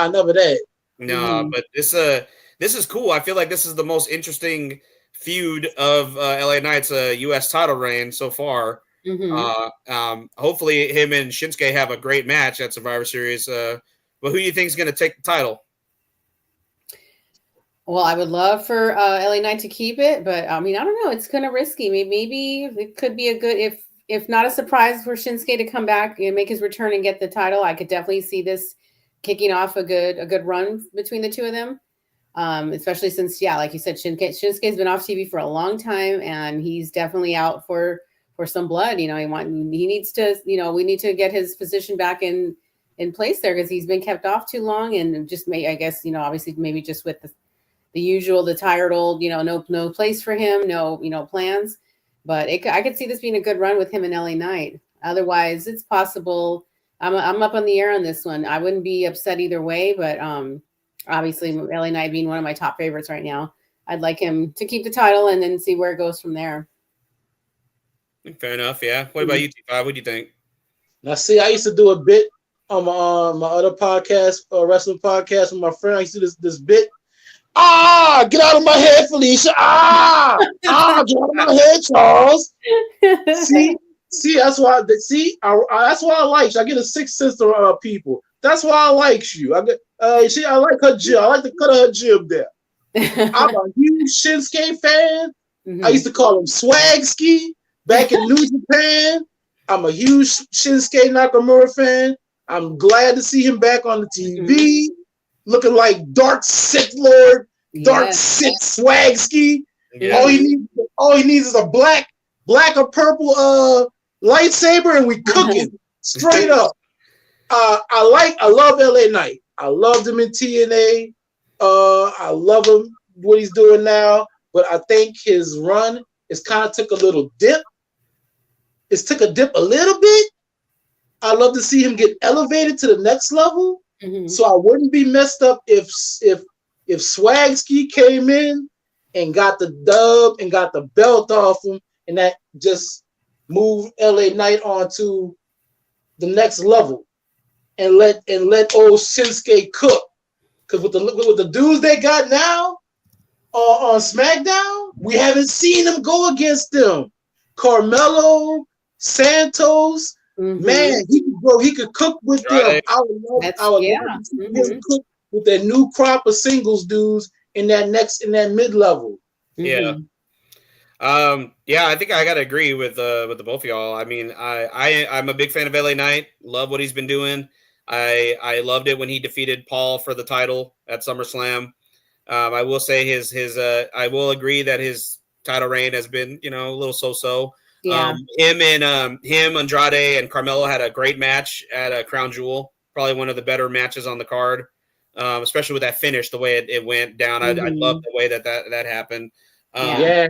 never that. No, but this is cool. I feel like this is the most interesting feud of LA Knight's U.S. title reign so far. Mm-hmm. Hopefully him and Shinsuke have a great match at Survivor Series. But who do you think is going to take the title? Well, I would love for LA Knight to keep it, but I mean, I don't know. It's kind of risky. Maybe it could be a good, if not a surprise for Shinsuke to come back and make his return and get the title. I could definitely see this kicking off a good run between the two of them. Especially since, like you said, Shinsuke's been off TV for a long time, and he's definitely out for some blood. He needs to, we need to get his position back in place there, because he's been kept off too long, and just obviously maybe just with the usual, the tired old, no place for him, no plans. But I could see this being a good run with him and LA Knight. Otherwise, it's possible. I'm up on the air on this one. I wouldn't be upset either way, but obviously LA Knight being one of my top favorites right now, I'd like him to keep the title and then see where it goes from there. Fair enough. Yeah. What about you, T5? What do you think? Now, see, I used to do a bit on my other podcast, wrestling podcast with my friend. I used to do this bit. Get out of my head, Felicia. Get out of my head, Charles. See, that's why. That's why I like you. I get a sixth sense of people. That's why I like you. I like her jib. I like the cut of her jib there. I'm a huge Shinsuke fan. Mm-hmm. I used to call him Swagski back in New Japan. I'm a huge Shinsuke Nakamura fan. I'm glad to see him back on the TV, looking like Dark Sith Lord, Dark Sith Swagski. Yeah. All he needs is a black or purple lightsaber, and we cooking straight up. I love LA Knight. I loved him in TNA. I love him what he's doing now, but I think his run is kind of took a little dip. It's took a dip a little bit. I love to see him get elevated to the next level. Mm-hmm. So I wouldn't be messed up if Swagski came in and got the dub and got the belt off him, and that just moved LA Knight onto the next level, and let old Shinsuke cook. Because with the dudes they got now on SmackDown, we haven't seen them go against them. Carmelo, Santos, man, he could cook with them. I would love to see him cook with that new crop of singles dudes in that mid level. Yeah. I think I gotta agree with the both of y'all. I mean, I'm a big fan of LA Knight. Love what he's been doing. I loved it when he defeated Paul for the title at SummerSlam. I will say I will agree that his title reign has been, a little so-so. Yeah. Him, Andrade, and Carmelo had a great match at Crown Jewel. Probably one of the better matches on the card, especially with that finish, the way it went down. I love the way that happened. I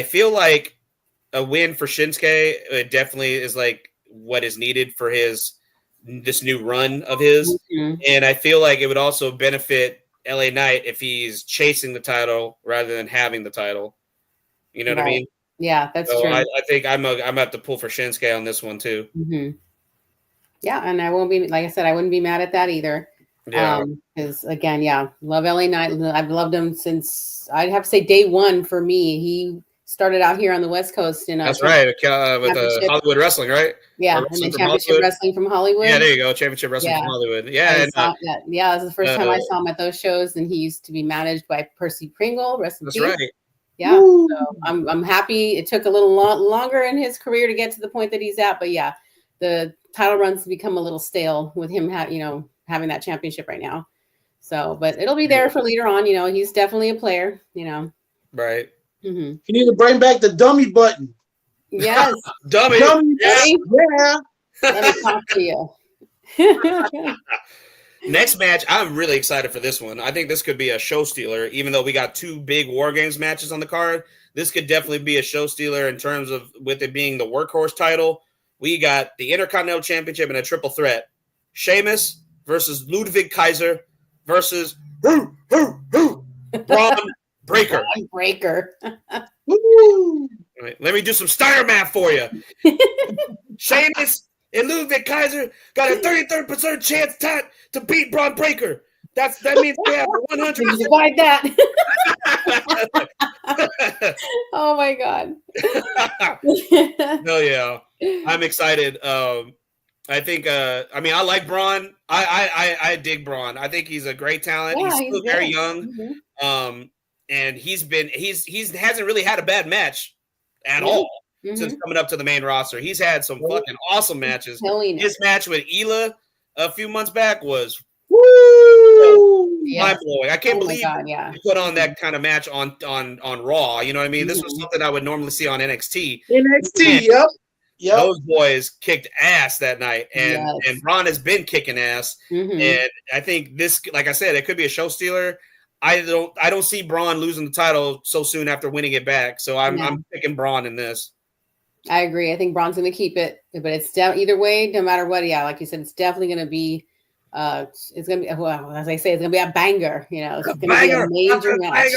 feel like a win for Shinsuke, it definitely is like what is needed for this new run of his. And I feel like it would also benefit LA Knight if he's chasing the title rather than having the title. You know what I mean? Yeah, that's true. I think I'm gonna have to pull for Shinsuke on this one too. Yeah, and I won't be, like I said, I wouldn't be mad at that either. Yeah. Because again, love LA Knight. I've loved him since, I'd have to say, day one for me. He started out here on the West Coast in that's right, with Hollywood Wrestling, right? Yeah, and then Championship Wrestling from Hollywood. Yeah, there you go, Championship Wrestling from Hollywood. Yeah, that was the first time I saw him at those shows, and he used to be managed by Percy Pringle. Rest in peace. That's right. Yeah, so I'm happy. It took a little longer in his career to get to the point that he's at, but yeah, the title runs become a little stale with him having that championship right now. So, but it'll be there for later on. He's definitely a player. Right. You need to bring back the dummy button. Yes. dummy. Yeah. Let me talk to you. Next match, I'm really excited for this one. I think this could be a show stealer, even though we got two big War Games matches on the card. This could definitely be a show stealer in terms of with it being the workhorse title. We got the Intercontinental Championship in a triple threat. Sheamus versus Ludwig Kaiser versus Braun Breaker. Braun Breaker. Right, let me do some Steiner math for you. Sheamus and Ludwig Kaiser got a 33% chance to beat Braun Breaker. That means they have 100%. Divide that. Oh my God. No, yeah. I'm excited. I think I like Braun. I dig Braun. I think he's a great talent. Yeah, he's still very young. And he hasn't really had a bad match at all since coming up to the main roster. He's had some fucking awesome matches. His match with Ela a few months back was mind blowing. I can't believe he put on that kind of match on Raw. You know what I mean? This was something I would normally see on NXT. Yep. Those boys kicked ass that night, and Braun has been kicking ass. And I think this, like I said, it could be a show stealer. I don't see Braun losing the title so soon after winning it back. So I'm picking Braun in this. I agree. I think Braun's going to keep it, but it's either way, no matter what. Yeah, like you said, it's definitely going to be. It's going to be, well, as I say, it's going to be a banger. It's going to be a major match.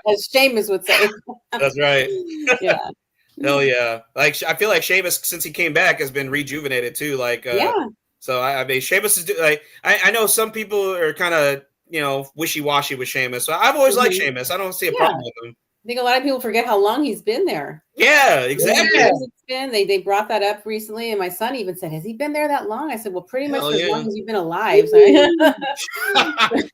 As Sheamus would say. That's right. Yeah. Hell yeah! Like I feel like Sheamus, since he came back, has been rejuvenated too. So I mean, Sheamus is like I know some people are kind of wishy-washy with Sheamus. So I've always liked Sheamus. I don't see a problem with him. I think a lot of people forget how long he's been there. Yeah, exactly. They brought that up recently, and my son even said, "Has he been there that long?" I said, "Well, pretty much as long as you've been alive." So.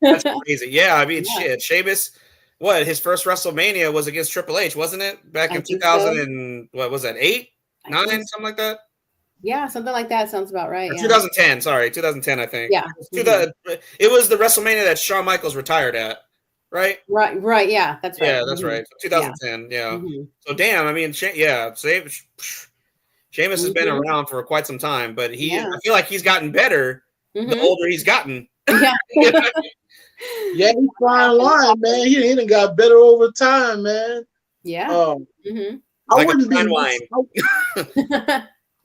That's crazy. Yeah, I mean, shit, Sheamus. What, his first WrestleMania was against Triple H, wasn't it? Back in 2000 and what was that, 8, 9, something like that? Yeah, something like that sounds about right. 2010, sorry, 2010, I think. Yeah. It was the WrestleMania that Shawn Michaels retired at, right? Right, yeah, that's right. Yeah, that's right. 2010, yeah. So, damn, I mean, Sheamus has been around for quite some time, but I feel like he's gotten better the older he's gotten. Yeah. Yeah, he's fine line, man. He done got better over time, man. Yeah. I wouldn't be wine.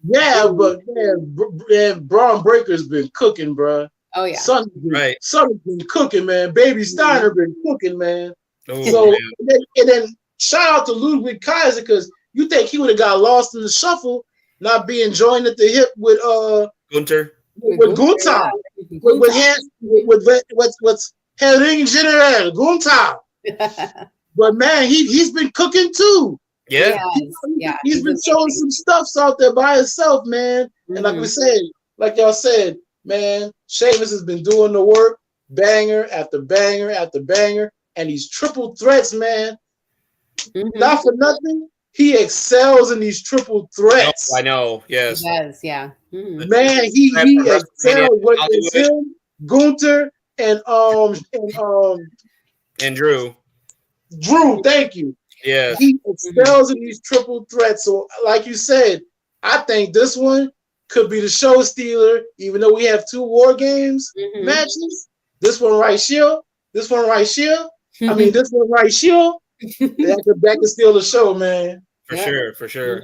Yeah, but man, Braun Breaker's been cooking, bro. Oh yeah. Sonny's been cooking, man. Baby Steiner been cooking, man. Oh, So man. and then shout out to Ludwig Kaiser, because you think he would have got lost in the shuffle, not being joined at the hip with Gunther. with Gunther, with Herring General Gunther. But man, he's been cooking too. Yeah. He's been showing some stuffs out there by himself, man. And like we said, like y'all said, man, Sheamus has been doing the work, banger after banger after banger, and these triple threats, man. Not for nothing, he excels in these triple threats. Oh, I know, yes. He does, yeah. Man, he excels. What is him, Gunther, and Drew. Drew, thank you. Yes. He excels in these triple threats. So, like you said, I think this one could be the show stealer, even though we have 2 War Games matches. This one right here. This one right here. That could steal the show, man. For sure.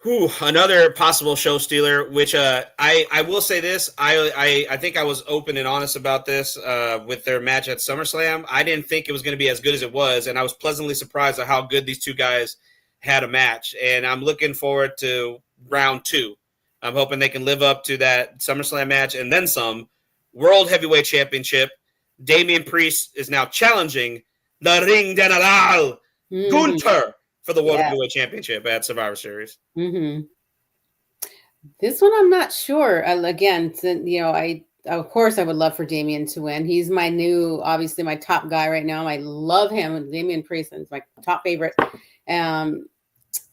Whew, another possible show stealer, which I will say this. I think I was open and honest about this with their match at SummerSlam. I didn't think it was going to be as good as it was, and I was pleasantly surprised at how good these two guys had a match. And I'm looking forward to round 2. I'm hoping they can live up to that SummerSlam match and then some. World Heavyweight Championship. Damian Priest is now challenging the Ring General, Gunther, for the World Heavyweight Championship at Survivor Series. This one, I'm not sure. Again, of course, I would love for Damian to win. He's obviously my top guy right now. I love him. Damian Priest is my top favorite. As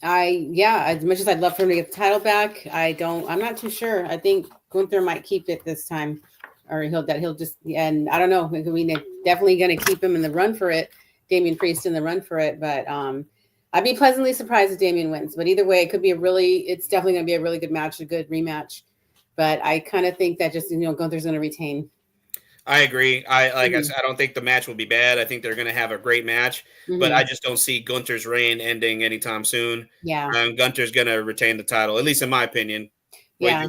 much as I'd love for him to get the title back, I'm not too sure. I think Gunther might keep it this time, or he'll just, and I don't know. I mean, they're definitely going to keep him in the run for it. Damian Priest in the run for it, but I'd be pleasantly surprised if Damian wins. But either way, it's definitely going to be a really good match, a good rematch. But I kind of think that just, Gunther's going to retain. I agree. I said, I don't think the match will be bad. I think they're going to have a great match, but I just don't see Gunther's reign ending anytime soon. Yeah. Gunther's going to retain the title, at least in my opinion. Yeah.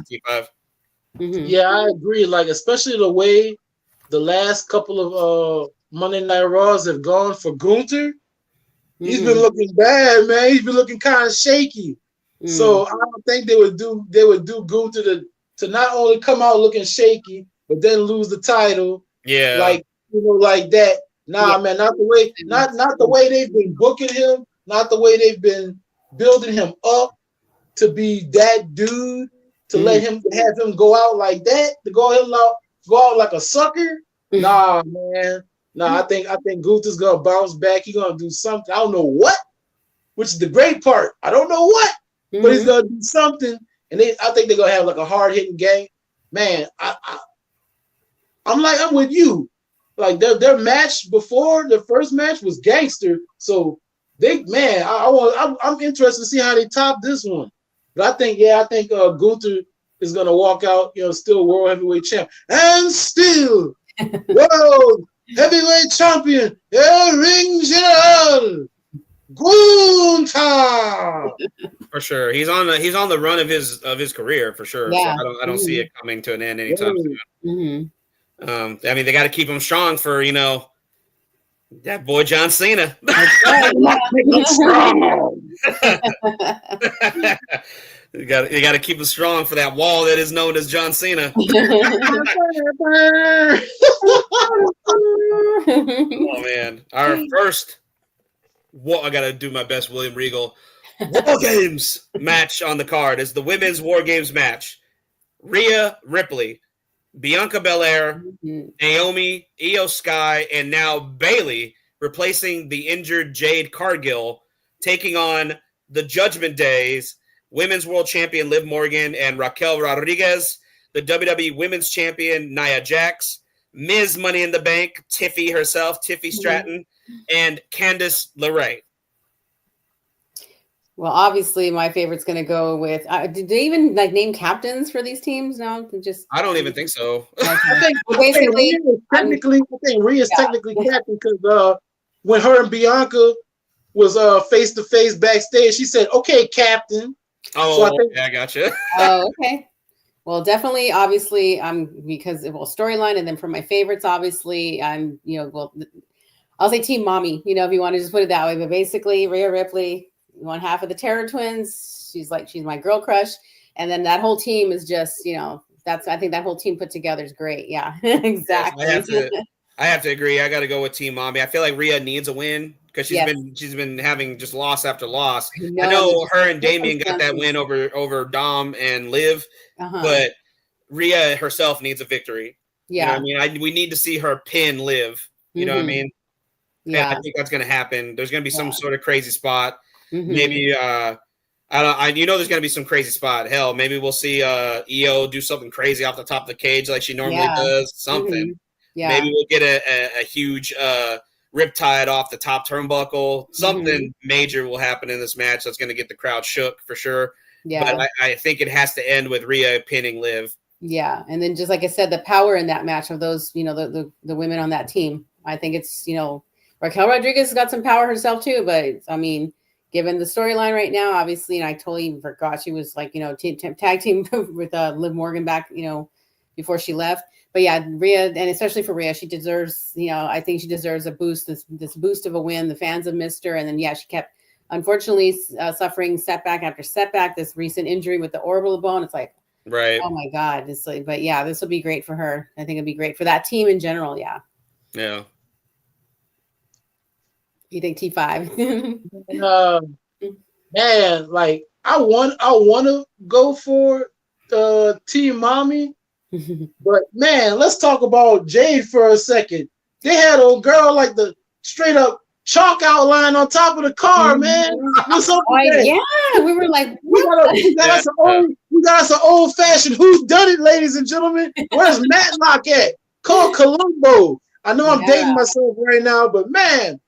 Yeah, I agree. Like, especially the way the last couple of Monday Night Raws have gone for Gunther. He's been looking bad, man. He's been looking kind of shaky. So I don't think they would do Gunther to not only come out looking shaky, but then lose the title. Yeah. Like that. Nah, man, not the way they've been booking him, not the way they've been building him up to be that dude, to have him go out like that, to go out like a sucker. Nah, man. Nah, I think Gunther's gonna bounce back. He's gonna do something. I don't know what, which is the great part. I don't know what, but he's gonna do something. And I think they're gonna have like a hard hitting game. Man, I'm with you. Like their match before, their first match was gangster. So I'm interested to see how they top this one. But I think Gunther is gonna walk out, still world heavyweight champ and still world heavyweight champion, Ring General Gunther. For sure, he's on the run of his career for sure. Yeah. So I don't see it coming to an end anytime soon. I mean, they got to keep him strong for that boy John Cena. You got to keep him strong for that wall that is known as John Cena. Oh man, our first. I got to do my best, William Regal. War Games match on the card is the women's War Games match. Rhea Ripley, Bianca Belair, Naomi, Io Sky, and now Bayley replacing the injured Jade Cargill, taking on the Judgment Day's Women's World Champion Liv Morgan and Raquel Rodriguez, the WWE Women's Champion Nia Jax, Ms. Money in the Bank, Tiffy herself, Tiffy Stratton, and Candice LeRae. Well, obviously, my favorite's going to go with. Did they even name captains for these teams? No, I don't even think so. Okay. I think Rhea's technically captain because when her and Bianca was face to face backstage, she said, "Okay, captain." Oh, so I gotcha. Oh, okay. Well, definitely, obviously, because storyline, and then for my favorites, obviously, I'll say Team Mommy, if you want to just put it that way. But basically, Rhea Ripley, one half of the Terror Twins. She's my girl crush. And then that whole team is just, I think that whole team put together is great. Yeah, exactly. Yes, I have to agree. I got to go with Team Mommy. I feel like Rhea needs a win because she's been having just loss after loss. I know her and Damian got that win over Dom and Liv, but Rhea herself needs a victory. Yeah, you know what I mean, we need to see her pin Liv. You know what I mean? Yeah, and I think that's going to happen. There's going to be some sort of crazy spot. Maybe there's going to be some crazy spot. Hell, maybe we'll see EO do something crazy off the top of the cage like she normally does. Something. Yeah. Maybe we'll get a huge riptide off the top turnbuckle. Something major will happen in this match that's going to get the crowd shook for sure. Yeah. But I think it has to end with Rhea pinning Liv. Yeah, and then just like I said, the power in that match of those, the women on that team. I think it's, Raquel Rodriguez has got some power herself too, but I mean, given the storyline right now, obviously, and I totally forgot she was like, tag team with Liv Morgan back, before she left. But yeah, Rhea, and especially for Rhea, she deserves, I think she deserves a boost, this boost of a win. The fans have missed her. And then, she kept, unfortunately, suffering setback after setback, this recent injury with the orbital bone. It's like, right. Oh my God. But yeah, this will be great for her. I think it'd be great for that team in general. Yeah. Yeah. You think T5? Man, like I want to go for Team Mommy, but man, let's talk about Jade for a second. They had a girl like the straight up chalk outline on top of the car, man. What's up with that? Yeah, we were like, we got us an old fashioned who's done it, ladies and gentlemen. Where's Matlock at? Call Columbo. I know I'm dating myself right now, but man.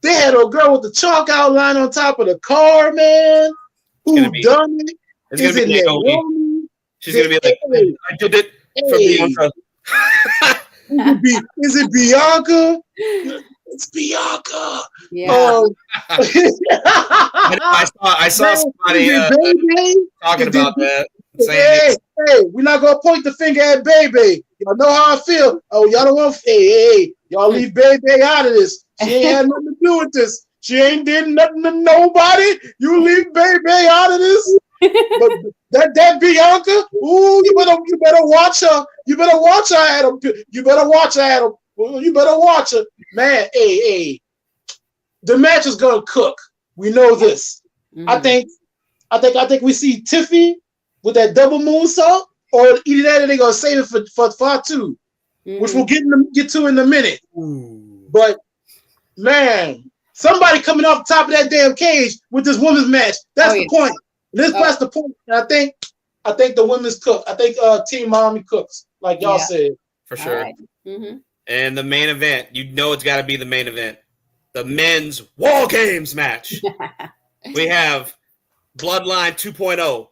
They had a girl with the chalk outline on top of the car, man. Who done it? It's going to be Naomi. She's going to be like, I did it for Bianca. Is it Bianca? It's Bianca. Yeah. I saw somebody talking about that. Hey, we're not going to point the finger at Baby. Y'all know how I feel. Oh, y'all don't want y'all leave Baby out of this. She ain't had nothing to do with this. She ain't did nothing to nobody. You leave Baby out of this. But that Bianca, ooh, you better watch her. You better watch her, Adam. You better watch her, Adam. You better watch her. Man, hey. The match is gonna cook. We know this. I think we see Tiffy with that double moonsault, or either that or they're gonna save it for Fatu, which we'll get to in a minute. But man, somebody coming off the top of that damn cage with this women's match. That's the point. That's the point. And I think the women's cook. I think Team Mommy cooks, like y'all said. For sure. Right. And the main event, it's got to be the main event. The men's War Games match. We have Bloodline 2.0,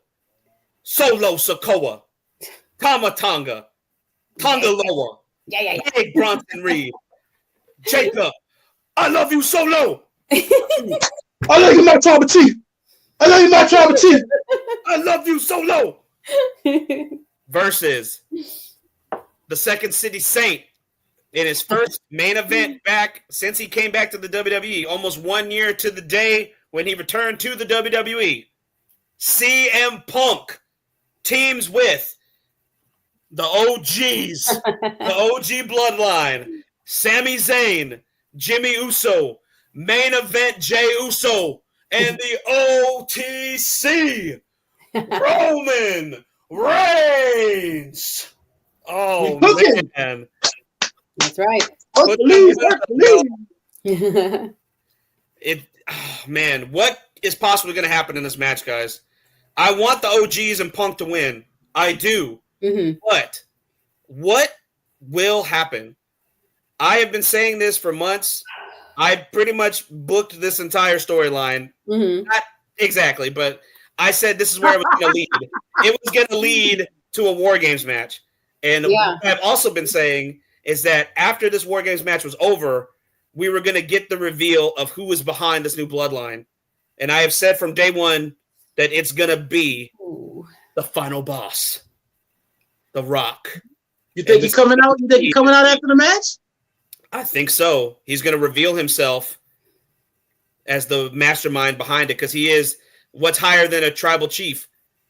Solo Sikoa, Tama Tonga, Tonga Loa, Big Bronson Reed, Jacob. I love you, Solo. I love you, my tribal chief. I love you, my tribal chief. I love you, Solo. Versus the Second City Saint in his first main event back since he came back to the WWE, almost 1 year to the day when he returned to the WWE. CM Punk teams with the OGs, the OG Bloodline, Sami Zayn, Jimmy Uso, main event Jey Uso, and the OTC, Roman Reigns. Oh, man. That's right. Man, what is possibly going to happen in this match, guys? I want the OGs and Punk to win. I do. But what will happen? I have been saying this for months. I pretty much booked this entire storyline. Not exactly, but I said this is where it was going to lead. It was going to lead to a War Games match. And what I've also been saying is that after this War Games match was over, we were going to get the reveal of who was behind this new bloodline. And I have said from day one that it's going to be the final boss. The Rock. You think he's coming out? You think he's coming out after the match? I think so. He's going to reveal himself as the mastermind behind it because he is what's higher than a tribal chief?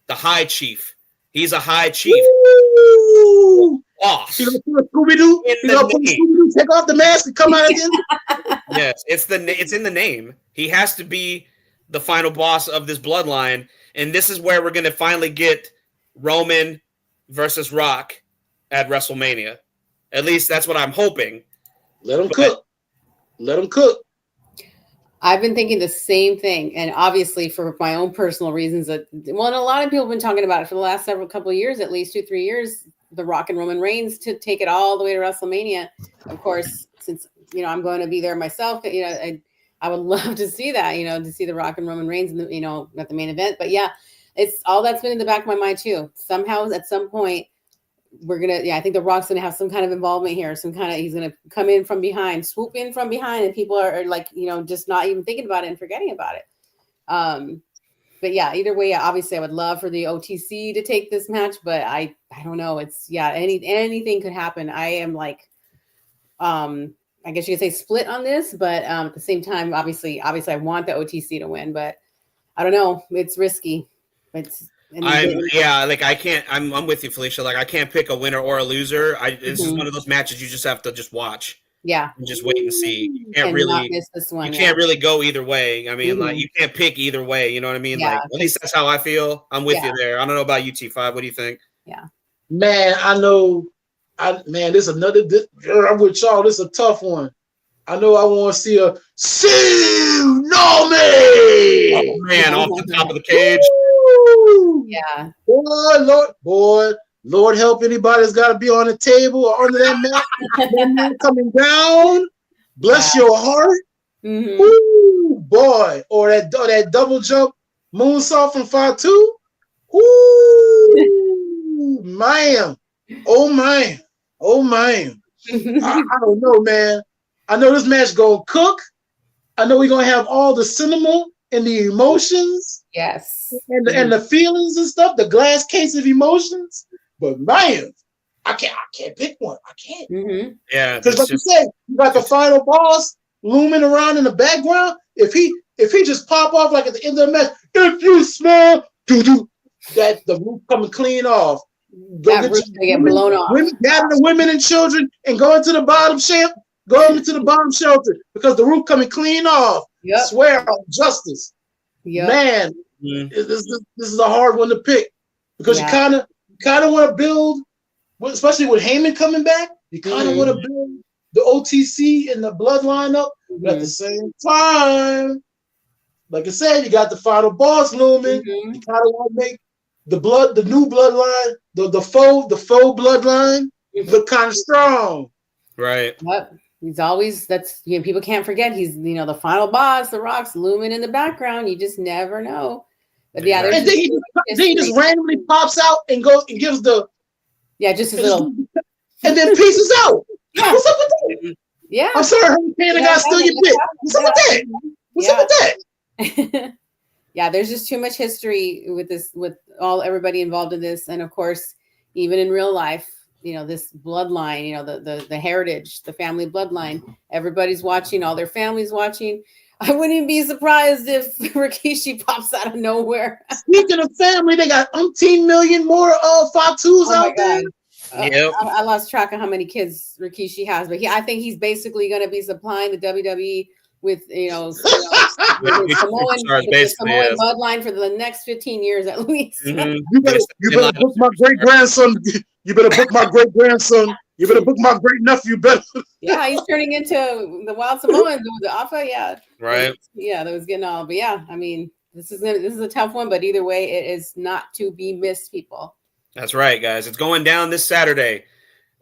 The High Chief. He's a High Chief. Woo! Boss. He's gonna Scooby-Doo. He's gonna put Scooby-Doo, take off the mask and come out again. Yes, it's in the name. He has to be the final boss of this bloodline, and this is where we're going to finally get Roman versus Rock at WrestleMania. At least that's what I'm hoping. Let him cook. Let him cook. I've been thinking the same thing, and obviously for my own personal reasons. And a lot of people have been talking about it for the last couple of years, at least 2-3 years. The Rock and Roman Reigns to take it all the way to WrestleMania. Of course, since I'm going to be there myself, I would love to see that. To see the Rock and Roman Reigns, in the, at the main event. But yeah, it's all that's been in the back of my mind too. Somehow, at some point, we're gonna. Yeah, I think the Rock's gonna have some kind of involvement here. He's gonna come in from behind, swoop in from behind, and people are like, just not even thinking about it and forgetting about it. But yeah, either way, obviously I would love for the OTC to take this match, but I don't know. It's anything could happen. I am like, I guess you could say split on this, but at the same time, obviously I want the OTC to win, but I don't know. It's risky. I can't. I'm with you, Felicia. Like I can't pick a winner or a loser. This is one of those matches you just have to just watch. Yeah, and just wait and see. You can't really miss this one. You can't really go either way. I mean, like you can't pick either way. You know what I mean? Yeah, like at least that's how I feel. I'm with you there. I don't know about you, T5. What do you think? Yeah, man, I know. This another. I'm with y'all. This is a tough one. I know. I want to see a Tsunami. Oh man, off the top of the cage. Woo! Yeah. Lord help anybody that's got to be on the table or under that mat. Coming down. Bless your heart. Mm-hmm. Ooh, boy. Or that double jump moonsault from Fatu. Ooh, man. Oh, man. I don't know, man. I know this match going to cook. I know we're going to have all the cinema and the emotions. Yes. And the feelings and stuff, the glass case of emotions. But man, I can't pick one. I can't. Mm-hmm. Yeah. Because like you said, you got the final boss looming around in the background. If he just pop off like at the end of the match, if you smell that the roof coming clean off. That roof gonna get blown off. Gather the women and children and go into the bottom shelter. Go into the bottom shelter because the roof coming clean off. Yep. Swear on justice. Yep. Man, this is a hard one to pick because you kind of want to build, especially with Heyman coming back. You kind of want to build the OTC and the bloodline up, but at the same time, like I said, you got the final boss looming. You kind of want to make the new bloodline, the faux bloodline, look kind of strong. Right. Yep. He's always people can't forget he's the final boss. The Rock's looming in the background. You just never know. But yeah, and then he just randomly pops out and goes and gives just a little, and then pieces out. Yeah. What's up with that? Yeah, I'm sorry, Hurricane, I got to steal your bit. What's up with that? What's up with that? Yeah, there's just too much history with this, with everybody involved in this, and of course, even in real life, this bloodline, the heritage, the family bloodline. Everybody's watching, all their families watching. I wouldn't be surprised if Rikishi pops out of nowhere. Speaking of family, they got 18 million more Fatus out there. Yep. I lost track of how many kids Rikishi has, but I think he's basically going to be supplying the WWE with the Samoan bloodline for the next 15 years at least. Mm-hmm. You better book my great grandson. You better book my great grandson. You better book my great nephew. Yeah, he's turning into the Wild Samoans with the Alpha. Yeah, right. Yeah, that was getting all. But yeah, I mean, this is a tough one, but either way, it is not to be missed, people. That's right, guys. It's going down this Saturday.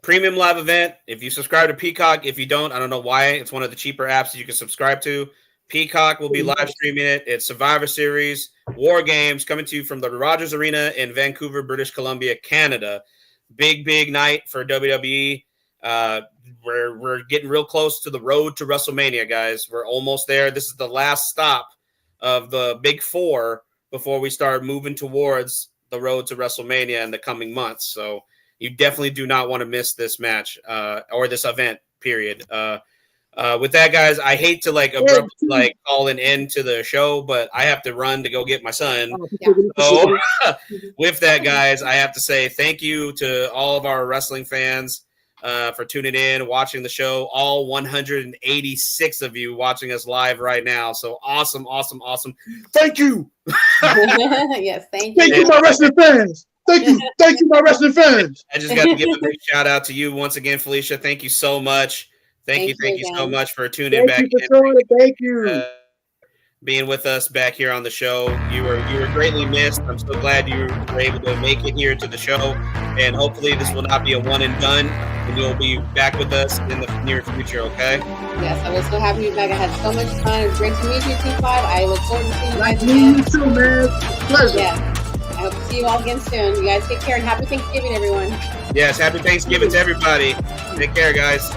Premium live event. If you subscribe to Peacock, if you don't, I don't know why. It's one of the cheaper apps that you can subscribe to. Peacock will be live streaming it. It's Survivor Series, War Games, coming to you from the Rogers Arena in Vancouver, British Columbia, Canada. Big night for WWE. We're getting real close to the road to WrestleMania, guys. We're almost there. This is the last stop of the big four before we start moving towards the road to WrestleMania in the coming months. So You definitely do not want to miss this match or this event, period. With that, guys, I hate to abruptly call an end to the show, but I have to run to go get my son. So with that, guys, I have to say thank you to all of our wrestling fans for tuning in, watching the show, all 186 of you watching us live right now. So awesome. Thank you. Yes, thank you. Thank you, my wrestling fans. Thank you, my wrestling fans. I just got to give a big shout out to you once again, Felicia. Thank you so much. Thank you so much for tuning in back in. Thank you. Being with us back here on the show. You were greatly missed. I'm so glad you were able to make it here to the show. And hopefully this will not be a one and done. And you'll be back with us in the near future, okay? Yes, I was so happy to be back. I had so much fun. It was great to meet you, T5. I look forward to seeing you guys again. You too, man. Pleasure. Yeah. I hope to see you all again soon. You guys take care and happy Thanksgiving, everyone. Yes, happy Thanksgiving to everybody. Take care, guys.